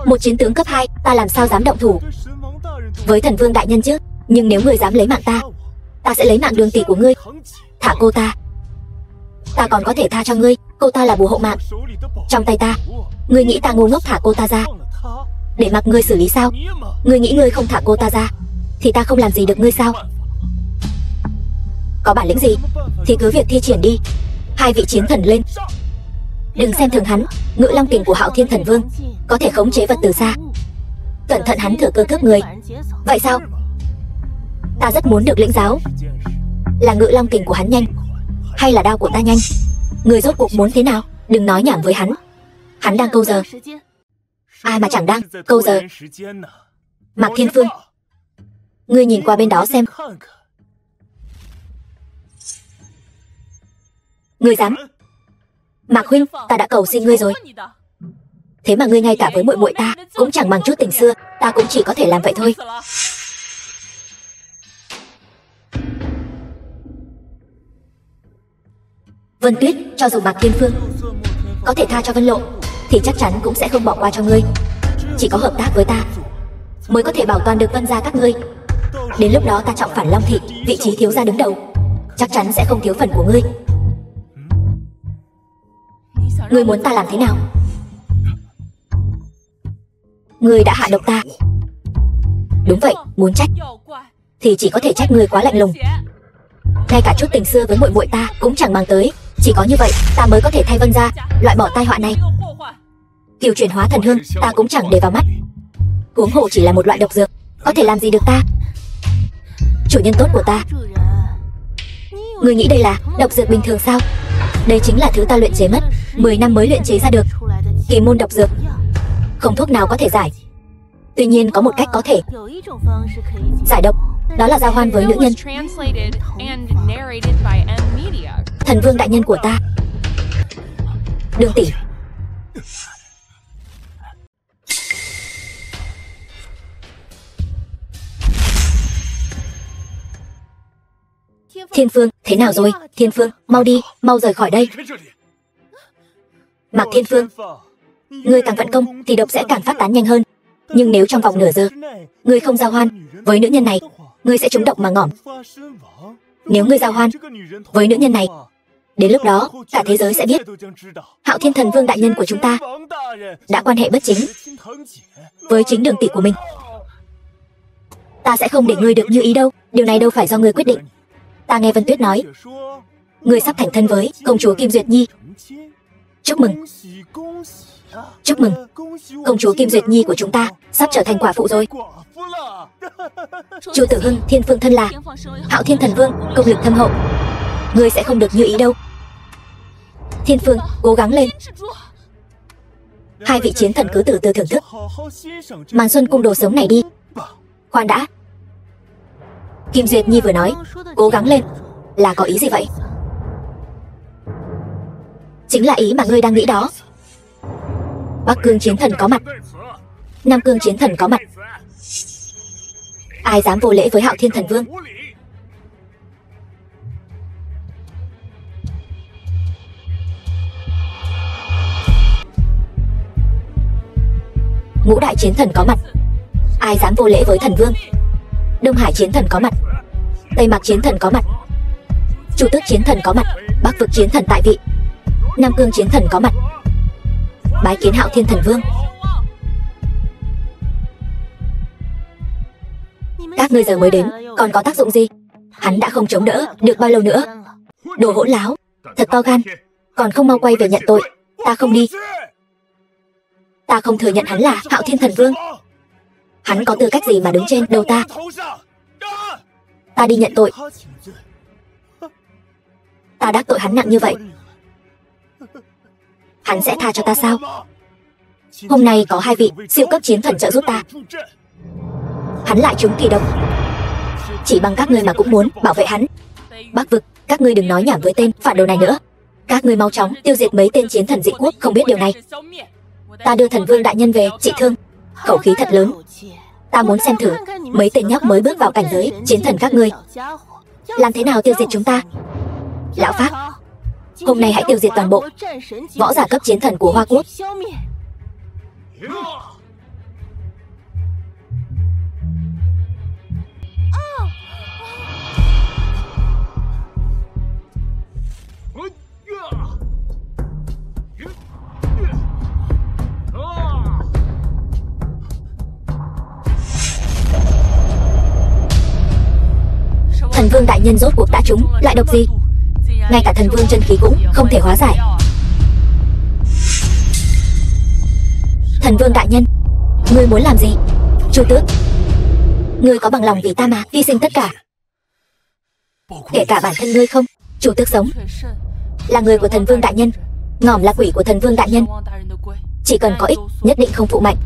một chiến tướng cấp 2, ta làm sao dám động thủ với Thần Vương đại nhân chứ? Nhưng nếu ngươi dám lấy mạng ta, ta sẽ lấy mạng Đường tỷ của ngươi. Thả cô ta, ta còn có thể tha cho ngươi. Cô ta là bùa hộ mạng trong tay ta. Ngươi nghĩ ta ngu ngốc thả cô ta ra để mặc ngươi xử lý sao? Ngươi nghĩ ngươi không thả cô ta ra thì ta không làm gì được ngươi sao? Có bản lĩnh gì thì cứ việc thi triển đi. 2 vị chiến thần lên. Đừng xem thường hắn. Ngự long kình của Hạo Thiên Thần Vương có thể khống chế vật từ xa. Cẩn thận hắn thừa cơ cướp người. Vậy sao? Ta rất muốn được lĩnh giáo là ngự long kình của hắn nhanh hay là đao của ta nhanh. Người rốt cuộc muốn thế nào? Đừng nói nhảm với hắn. Hắn đang câu giờ. Ai mà chẳng đang câu giờ. Mạc Thiên Phương, ngươi nhìn qua bên đó xem. Ngươi dám? Mạc huynh, ta đã cầu xin ngươi rồi. Thế mà ngươi ngay cả với muội muội ta cũng chẳng bằng chút tình xưa. Ta cũng chỉ có thể làm vậy thôi. Vân Tuyết, cho dù Mạc Thiên Phương có thể tha cho Vân Lộ thì chắc chắn cũng sẽ không bỏ qua cho ngươi. Chỉ có hợp tác với ta mới có thể bảo toàn được Vân gia các ngươi. Đến lúc đó ta trọng phản Long Thị, vị trí thiếu gia đứng đầu chắc chắn sẽ không thiếu phần của ngươi. Ngươi muốn ta làm thế nào? Ngươi đã hạ độc ta. Đúng vậy, muốn trách thì chỉ có thể trách ngươi quá lạnh lùng. Ngay cả chút tình xưa với muội muội ta cũng chẳng mang tới. Chỉ có như vậy ta mới có thể thay Vân gia loại bỏ tai họa này. Kiều chuyển hóa thần hương ta cũng chẳng để vào mắt. Huống hồ chỉ là một loại độc dược, có thể làm gì được ta? Chủ nhân tốt của ta, ngươi nghĩ đây là độc dược bình thường sao? Đây chính là thứ ta luyện chế mất 10 năm mới luyện chế ra được kỳ môn độc dược. Không thuốc nào có thể giải. Tuy nhiên có một cách có thể giải độc, đó là giao hoan với nữ nhân. Thần Vương đại nhân của ta, Đường tỷ. Thiên Phương, thế nào rồi? Thiên Phương, mau đi, mau rời khỏi đây. Mạc Thiên Phương, ngươi càng vận công thì độc sẽ càng phát tán nhanh hơn. Nhưng nếu trong vòng nửa giờ ngươi không giao hoan với nữ nhân này, ngươi sẽ trúng độc mà ngỏm. Nếu ngươi giao hoan với nữ nhân này, đến lúc đó cả thế giới sẽ biết Hạo Thiên Thần Vương đại nhân của chúng ta đã quan hệ bất chính với chính Đường tỷ của mình. Ta sẽ không để ngươi được như ý đâu. Điều này đâu phải do ngươi quyết định. Ta nghe Vân Tuyết nói ngươi sắp thành thân với công chúa Kim Duyệt Nhi. Chúc mừng. Chúc mừng. Công chúa Kim Duyệt Nhi của chúng ta sắp trở thành quả phụ rồi. Chu Tử Hưng, Thiên Phương thân là Hạo Thiên Thần Vương, công lực thâm hậu, ngươi sẽ không được như ý đâu. Thiên Phương, cố gắng lên. 2 vị chiến thần cứ từ từ thưởng thức màn xuân cung đồ sống này đi. Khoan đã. Kim Duyệt Nhi vừa nói cố gắng lên là có ý gì vậy? Chính là ý mà ngươi đang nghĩ đó. Bắc Cương chiến thần có mặt, Nam Cương chiến thần có mặt. Ai dám vô lễ với Hạo Thiên Thần Vương? Ngũ đại chiến thần có mặt. Ai dám vô lễ với thần vương? Đông Hải chiến thần có mặt, Tây Mạc chiến thần có mặt, Chu Tước chiến thần có mặt, Bắc vực chiến thần tại vị. Nam Cương chiến thần có mặt. Bái kiến Hạo Thiên Thần Vương. Các ngươi giờ mới đến, còn có tác dụng gì? Hắn đã không chống đỡ được bao lâu nữa. Đồ hỗn láo, thật to gan, còn không mau quay về nhận tội. Ta không đi. Ta không thừa nhận hắn là Hạo Thiên Thần Vương. Hắn có tư cách gì mà đứng trên đầu ta? Ta đi nhận tội. Ta đắc tội hắn nặng như vậy, hắn sẽ tha cho ta sao? Hôm nay có 2 vị siêu cấp chiến thần trợ giúp ta. Hắn lại trúng kỳ độc. Chỉ bằng các ngươi mà cũng muốn bảo vệ hắn. Bắc Vực, các ngươi đừng nói nhảm với tên phản đồ này nữa. Các ngươi mau chóng tiêu diệt mấy tên chiến thần dị quốc không biết điều này. Ta đưa Thần Vương đại nhân về trị thương. Khẩu khí thật lớn. Ta muốn xem thử mấy tên nhóc mới bước vào cảnh giới chiến thần các ngươi làm thế nào tiêu diệt chúng ta. Lão Pháp, hôm nay hãy tiêu diệt toàn bộ võ giả cấp chiến thần của Hoa Quốc. Thần Vương đại nhân rốt cuộc đã trúng loại độc gì? Ngay cả Thần Vương chân khí cũng không thể hóa giải. Thần Vương đại nhân, ngươi muốn làm gì? Chu Tước, ngươi có bằng lòng vì ta mà hy sinh tất cả, kể cả bản thân ngươi không? Chu Tước sống là người của Thần Vương đại nhân, Ngỏm là quỷ của Thần Vương đại nhân. Chỉ cần có ích, nhất định không phụ mạnh.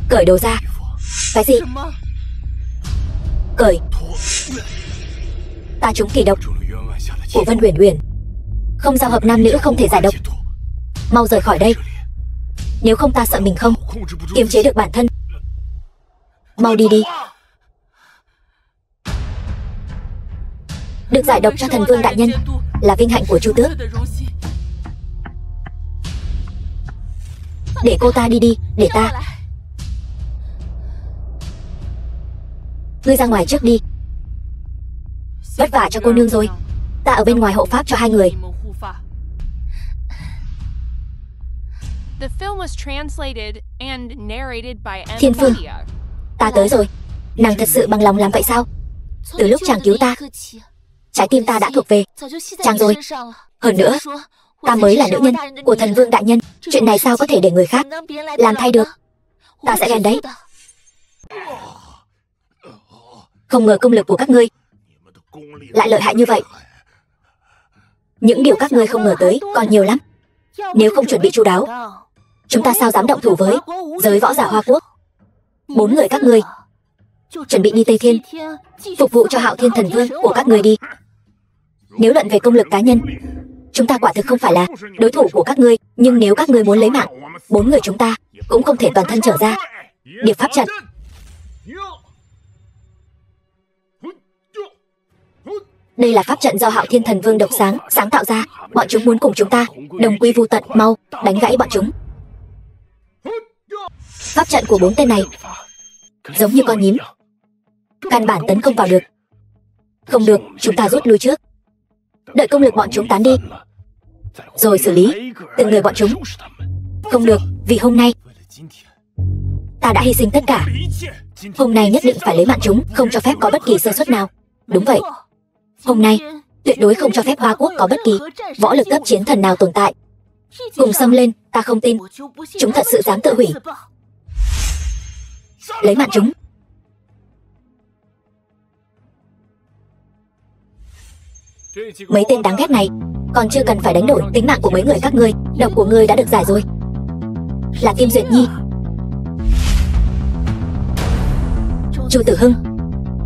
Cởi đồ ra. Cái gì? Cởi. Ta trúng kỳ độc của Vân Uyển Uyển, không giao hợp nam nữ không thể giải độc. Mau rời khỏi đây, nếu không ta sợ mình không kiềm chế được bản thân. Mau đi đi. Được giải độc cho Thần Vương đại nhân là vinh hạnh của Chu Tước. Để cô ta đi đi, để ta. Ngươi ra ngoài trước đi. Vất vả cho cô nương rồi. Ta ở bên ngoài hộ pháp cho 2 người. Thiên Phương, ta tới rồi. Nàng thật sự bằng lòng làm vậy sao? Từ lúc chàng cứu ta, trái tim ta đã thuộc về chàng rồi. Hơn nữa, ta mới là nữ nhân của Thần Vương đại nhân. Chuyện này sao có thể để người khác làm thay được? Ta sẽ ghen đấy. Không ngờ công lực của các ngươi lại lợi hại như vậy. Những điều các ngươi không ngờ tới còn nhiều lắm. Nếu không chuẩn bị chu đáo, chúng ta sao dám động thủ với giới võ giả Hoa Quốc. 4 người các ngươi chuẩn bị đi Tây Thiên, phục vụ cho Hạo Thiên Thần Vương của các ngươi đi. Nếu luận về công lực cá nhân, chúng ta quả thực không phải là đối thủ của các ngươi. Nhưng nếu các ngươi muốn lấy mạng, 4 người chúng ta cũng không thể toàn thân trở ra. Điệp pháp trận. Đây là pháp trận do Hạo Thiên Thần Vương độc sáng tạo ra. Bọn chúng muốn cùng chúng ta đồng quy vu tận. Mau đánh gãy bọn chúng. Pháp trận của 4 tên này giống như con nhím, căn bản tấn công vào được. Không được, chúng ta rút lui trước, đợi công lực bọn chúng tán đi rồi xử lý từng người bọn chúng. Không được, vì hôm nay ta đã hy sinh tất cả. Hôm nay nhất định phải lấy mạng chúng, không cho phép có bất kỳ sơ suất nào. Đúng vậy, hôm nay tuyệt đối không cho phép Hoa Quốc có bất kỳ võ lực cấp chiến thần nào tồn tại. Cùng xông lên, ta không tin chúng thật sự dám tự hủy. Lấy mạng chúng. Mấy tên đáng ghét này còn chưa cần phải đánh đổi tính mạng của mấy người các ngươi. Độc của ngươi đã được giải rồi. Là Kim Duyệt Nhi, Chu Tử Hưng.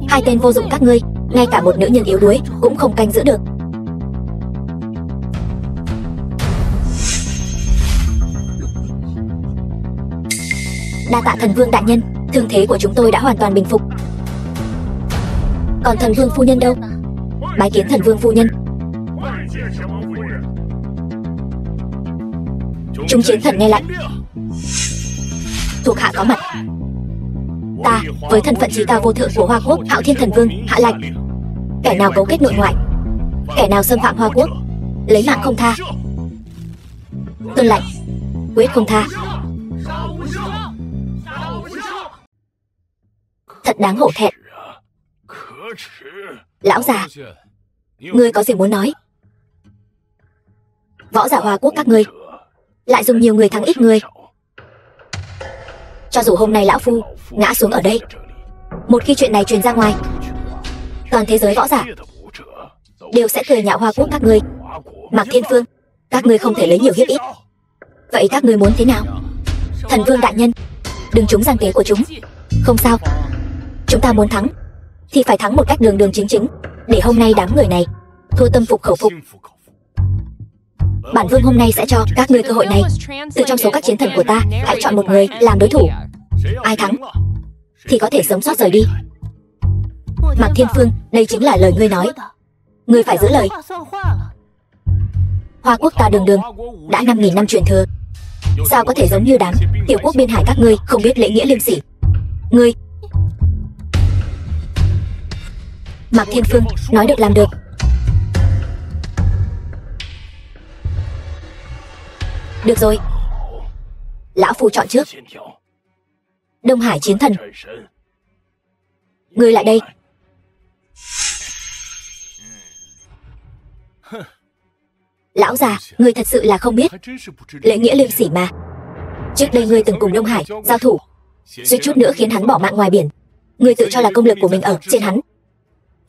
2 tên vô dụng các ngươi, ngay cả một nữ nhân yếu đuối cũng không canh giữ được. Đa tạ Thần Vương đại nhân, thương thế của chúng tôi đã hoàn toàn bình phục. Còn Thần Vương phu nhân đâu? Bái kiến Thần Vương phu nhân. Chúng chiến thần nghe lệnh. Thuộc hạ có mặt. Ta với thân phận trí cao vô thượng của Hoa Quốc Hạo Thiên Thần Vương hạ lệnh. Kẻ nào cấu kết nội ngoại, Kẻ nào xâm phạm Hoa Quốc, lấy mạng không tha. Tuân lệnh, quyết không tha. Thật đáng hổ thẹn. Lão già, ngươi có gì muốn nói? Võ giả Hoa Quốc các ngươi lại dùng nhiều người thắng ít người. Cho dù hôm nay lão phu ngã xuống ở đây, một khi chuyện này truyền ra ngoài, toàn thế giới võ giả đều sẽ cười nhạo Hoa Quốc các ngươi. Mạc Thiên Phương, các ngươi không thể lấy nhiều hiếp ít. Vậy các ngươi muốn thế nào? Thần Vương đại nhân, đừng trúng gian kế của chúng. Không sao, chúng ta muốn thắng thì phải thắng một cách đường đường chính chính, để hôm nay đám người này thua tâm phục khẩu phục. Bản vương hôm nay sẽ cho các ngươi cơ hội này. Từ trong số các chiến thần của ta, hãy chọn một người làm đối thủ. Ai thắng thì có thể sống sót rời đi. Mạc Thiên Phương, đây chính là lời ngươi nói. Ngươi phải giữ lời. Hoa Quốc ta đường đường đã 5.000 năm truyền thừa, sao có thể giống như đám tiểu quốc biên hải các ngươi không biết lễ nghĩa liêm sỉ. Ngươi Mạc Thiên Phương, nói được làm được. Được rồi, lão phu chọn trước. Đông Hải chiến thần, ngươi lại đây. Lão già, ngươi thật sự là không biết lễ nghĩa liêm sỉ mà. Trước đây ngươi từng cùng Đông Hải giao thủ, suýt chút nữa khiến hắn bỏ mạng ngoài biển. Ngươi tự cho là công lực của mình ở trên hắn,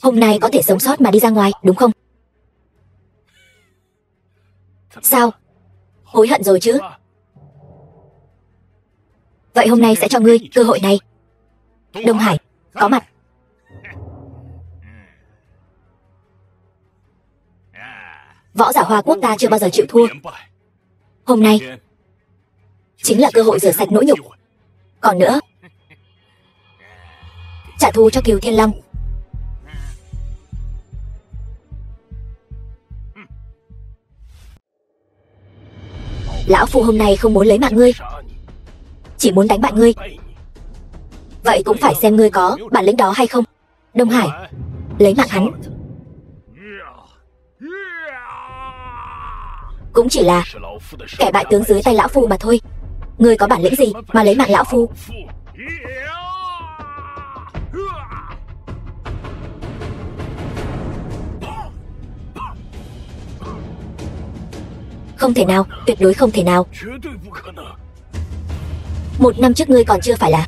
hôm nay có thể sống sót mà đi ra ngoài, đúng không? Sao? Hối hận rồi chứ? Vậy hôm nay sẽ cho ngươi cơ hội này. Đông Hải, có mặt. Võ giả Hoa Quốc ta chưa bao giờ chịu thua. Hôm nay chính là cơ hội rửa sạch nỗi nhục. Còn nữa, trả thù cho Cừu Thiên Long. Lão phu hôm nay không muốn lấy mạng ngươi, chỉ muốn đánh bại ngươi. Vậy cũng phải xem ngươi có bản lĩnh đó hay không. Đông Hải, lấy mạng hắn cũng chỉ là kẻ bại tướng dưới tay lão phu mà thôi. Ngươi có bản lĩnh gì mà lấy mạng lão phu? Không thể nào, tuyệt đối không thể nào. 1 năm trước ngươi còn chưa phải là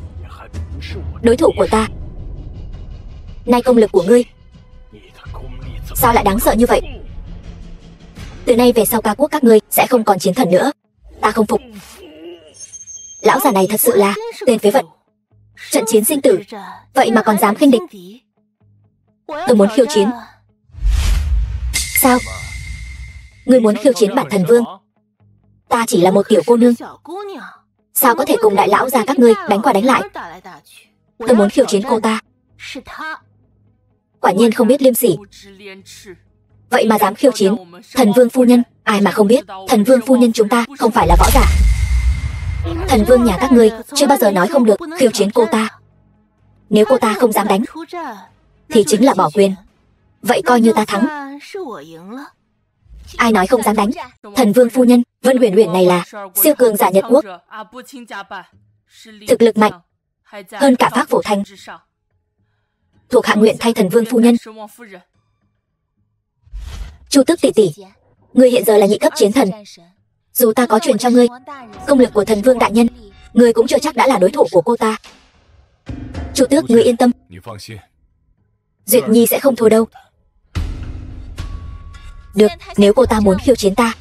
đối thủ của ta. Nay công lực của ngươi sao lại đáng sợ như vậy? Từ nay về sau Ca Quốc các ngươi sẽ không còn chiến thần nữa. Ta không phục. Lão già này thật sự là tên phế vật. Trận chiến sinh tử, vậy mà còn dám khinh địch. Tôi muốn khiêu chiến. Sao? Ngươi muốn khiêu chiến bản thần vương? Ta chỉ là một tiểu cô nương, sao có thể cùng đại lão già các ngươi đánh qua đánh lại? Tôi muốn khiêu chiến cô ta. Quả nhiên không biết liêm sỉ. Vậy mà dám khiêu chiến thần vương phu nhân. Ai mà không biết thần vương phu nhân chúng ta không phải là võ giả. Thần vương nhà các ngươi chưa bao giờ nói không được khiêu chiến cô ta. Nếu cô ta không dám đánh thì chính là bỏ quyền. Vậy coi như ta thắng. Ai nói không dám đánh? Thần vương phu nhân Vân Huyền Huyền này là siêu cường giả Nhật Quốc, thực lực mạnh hơn cả Phác Phổ Thành. Thuộc hạ nguyện thay thần vương phu nhân. Chu Tước tỷ tỷ, ngươi hiện giờ là nhị cấp chiến thần. Dù ta có truyền cho ngươi công lực của thần vương đại nhân, ngươi cũng chưa chắc đã là đối thủ của cô ta. Chu Tước, ngươi yên tâm, Duyệt Nhi sẽ không thua đâu. Được, nếu cô ta muốn khiêu chiến ta,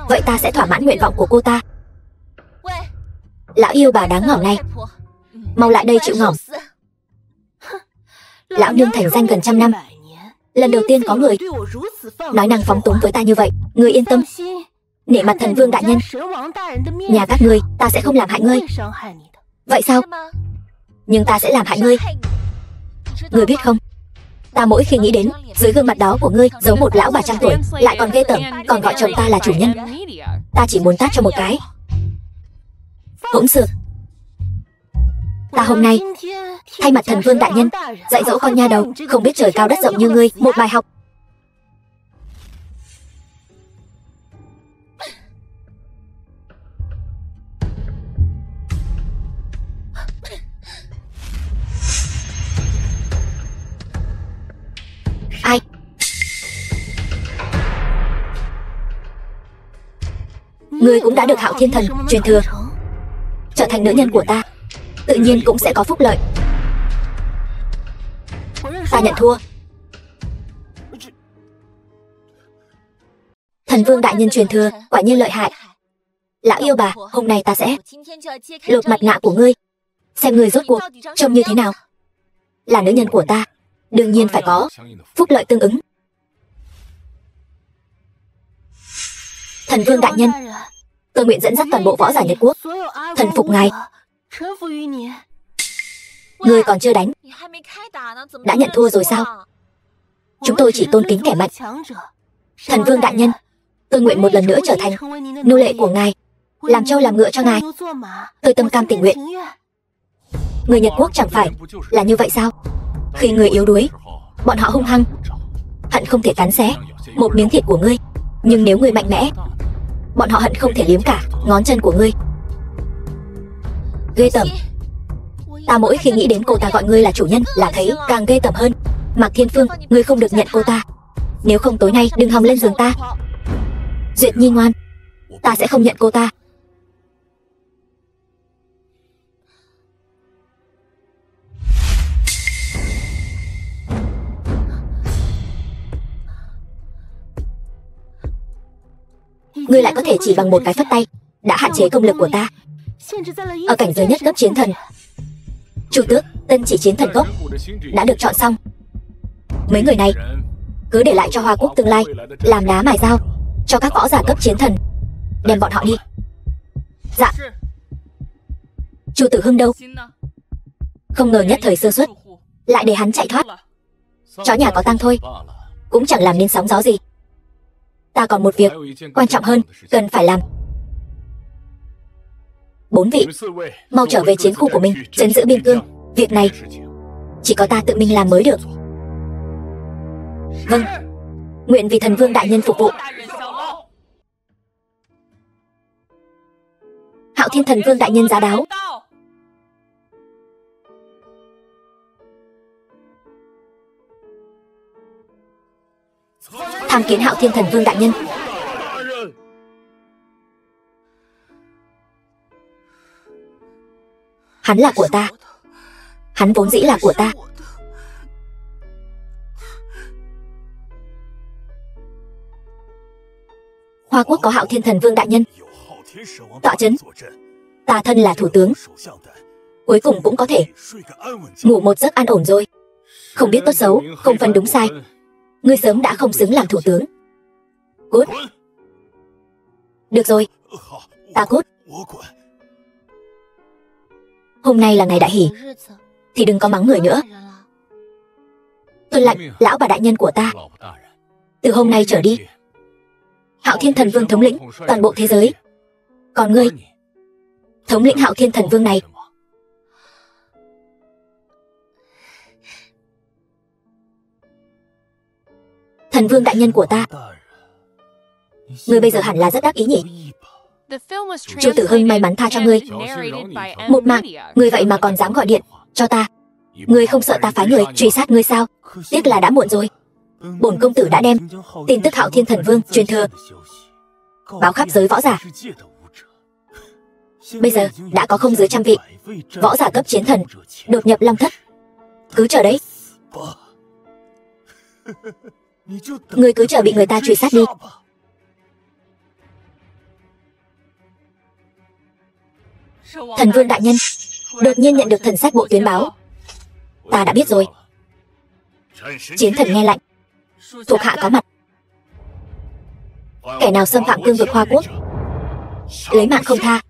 vậy ta sẽ thỏa mãn nguyện vọng của cô ta. Lão yêu bà đáng ngỏm này, mau lại đây chịu ngỏm. Lão nương thành danh gần 100 năm, lần đầu tiên có người nói năng phóng túng với ta như vậy. Ngươi yên tâm, nể mặt thần vương đại nhân, nhà các ngươi ta sẽ không làm hại ngươi. Vậy sao? Nhưng ta sẽ làm hại ngươi. Ngươi biết không, ta mỗi khi nghĩ đến dưới gương mặt đó của ngươi giống một lão bà trăm tuổi, lại còn ghê tởm, còn gọi chồng ta là chủ nhân, ta chỉ muốn tát cho một cái. Hỗn xược. Ta hôm nay thay mặt thần vương đại nhân dạy dỗ con nha đầu không biết trời cao đất rộng như ngươi một bài học. Ngươi cũng đã được Hạo Thiên Thần truyền thừa, trở thành nữ nhân của ta, tự nhiên cũng sẽ có phúc lợi. Ta nhận thua. Thần Vương đại nhân truyền thừa quả nhiên lợi hại. Lão yêu bà, hôm nay ta sẽ lột mặt nạ của ngươi, xem ngươi rốt cuộc trông như thế nào. Là nữ nhân của ta, đương nhiên phải có phúc lợi tương ứng. Thần Vương đại nhân, tôi nguyện dẫn dắt toàn bộ võ giả Nhật Quốc thần phục ngài. Ngươi còn chưa đánh, đã nhận thua rồi sao? Chúng tôi chỉ tôn kính kẻ mạnh. Thần Vương đại nhân, tôi nguyện một lần nữa trở thành nô lệ của ngài, làm trâu làm ngựa cho ngài. Tôi tâm cam tình nguyện. Người Nhật Quốc chẳng phải là như vậy sao? Khi người yếu đuối, bọn họ hung hăng, hận không thể cắn xé một miếng thịt của ngươi. Nhưng nếu ngươi mạnh mẽ, bọn họ hận không thể liếm cả ngón chân của ngươi. Ghê tởm. Ta mỗi khi nghĩ đến cô ta gọi ngươi là chủ nhân là thấy càng ghê tởm hơn. Mạc Thiên Phương, ngươi không được nhận cô ta. Nếu không tối nay đừng hòng lên giường ta. Duyệt Nhi ngoan, ta sẽ không nhận cô ta. Ngươi lại có thể chỉ bằng một cái phất tay đã hạn chế công lực của ta. Ở cảnh giới nhất cấp chiến thần, Chu Tước, Tân Chỉ Chiến Thần Cốc đã được chọn xong. Mấy người này cứ để lại cho Hoa Quốc tương lai làm đá mài dao cho các võ giả cấp chiến thần. Đem bọn họ đi. Dạ. Chu Tử Hưng đâu? Không ngờ nhất thời sơ suất lại để hắn chạy thoát. Chó nhà có tang thôi, cũng chẳng làm nên sóng gió gì. Ta còn một việc quan trọng hơn cần phải làm. 4 vị, mau trở về chiến khu của mình, trấn giữ biên cương. Việc này chỉ có ta tự mình làm mới được. Vâng, nguyện vì Thần Vương đại nhân phục vụ. Hạo Thiên Thần Vương đại nhân giá đáo. Tham kiến Hạo Thiên Thần Vương đại nhân. Hắn là của ta. Hắn vốn dĩ là của ta. Hoa Quốc có Hạo Thiên Thần Vương đại nhân tọa trấn, ta thân là thủ tướng, cuối cùng cũng có thể ngủ một giấc an ổn rồi. Không biết tốt xấu, không phân đúng sai. Ngươi sớm đã không xứng làm thủ tướng. Cút. Được rồi, ta cút. Hôm nay là ngày đại hỷ, thì đừng có mắng người nữa. Tuân lệnh lão bà đại nhân của ta. Từ hôm nay trở đi, Hạo Thiên Thần Vương thống lĩnh toàn bộ thế giới. Còn ngươi, thống lĩnh Hạo Thiên Thần Vương này. Thần Vương đại nhân của ta, ngươi bây giờ hẳn là rất đắc ý nhỉ? Chu Tử Hưng may mắn tha cho ngươi một mạng, ngươi vậy mà còn dám gọi điện cho ta. Ngươi không sợ ta phái người truy sát ngươi sao? Tiếc là đã muộn rồi. Bổn công tử đã đem tin tức Hạo Thiên Thần Vương truyền thừa báo khắp giới võ giả. Bây giờ đã có không dưới 100 vị võ giả cấp chiến thần đột nhập Long Thất. Cứ chờ đấy. Ngươi cứ chờ bị người ta truy sát đi. Thần Vương đại nhân đột nhiên nhận được thần sách bộ tuyến báo. Ta đã biết rồi. Chiến thần nghe lệnh, thuộc hạ có mặt. Kẻ nào xâm phạm cương vực Hoa Quốc, lấy mạng không tha.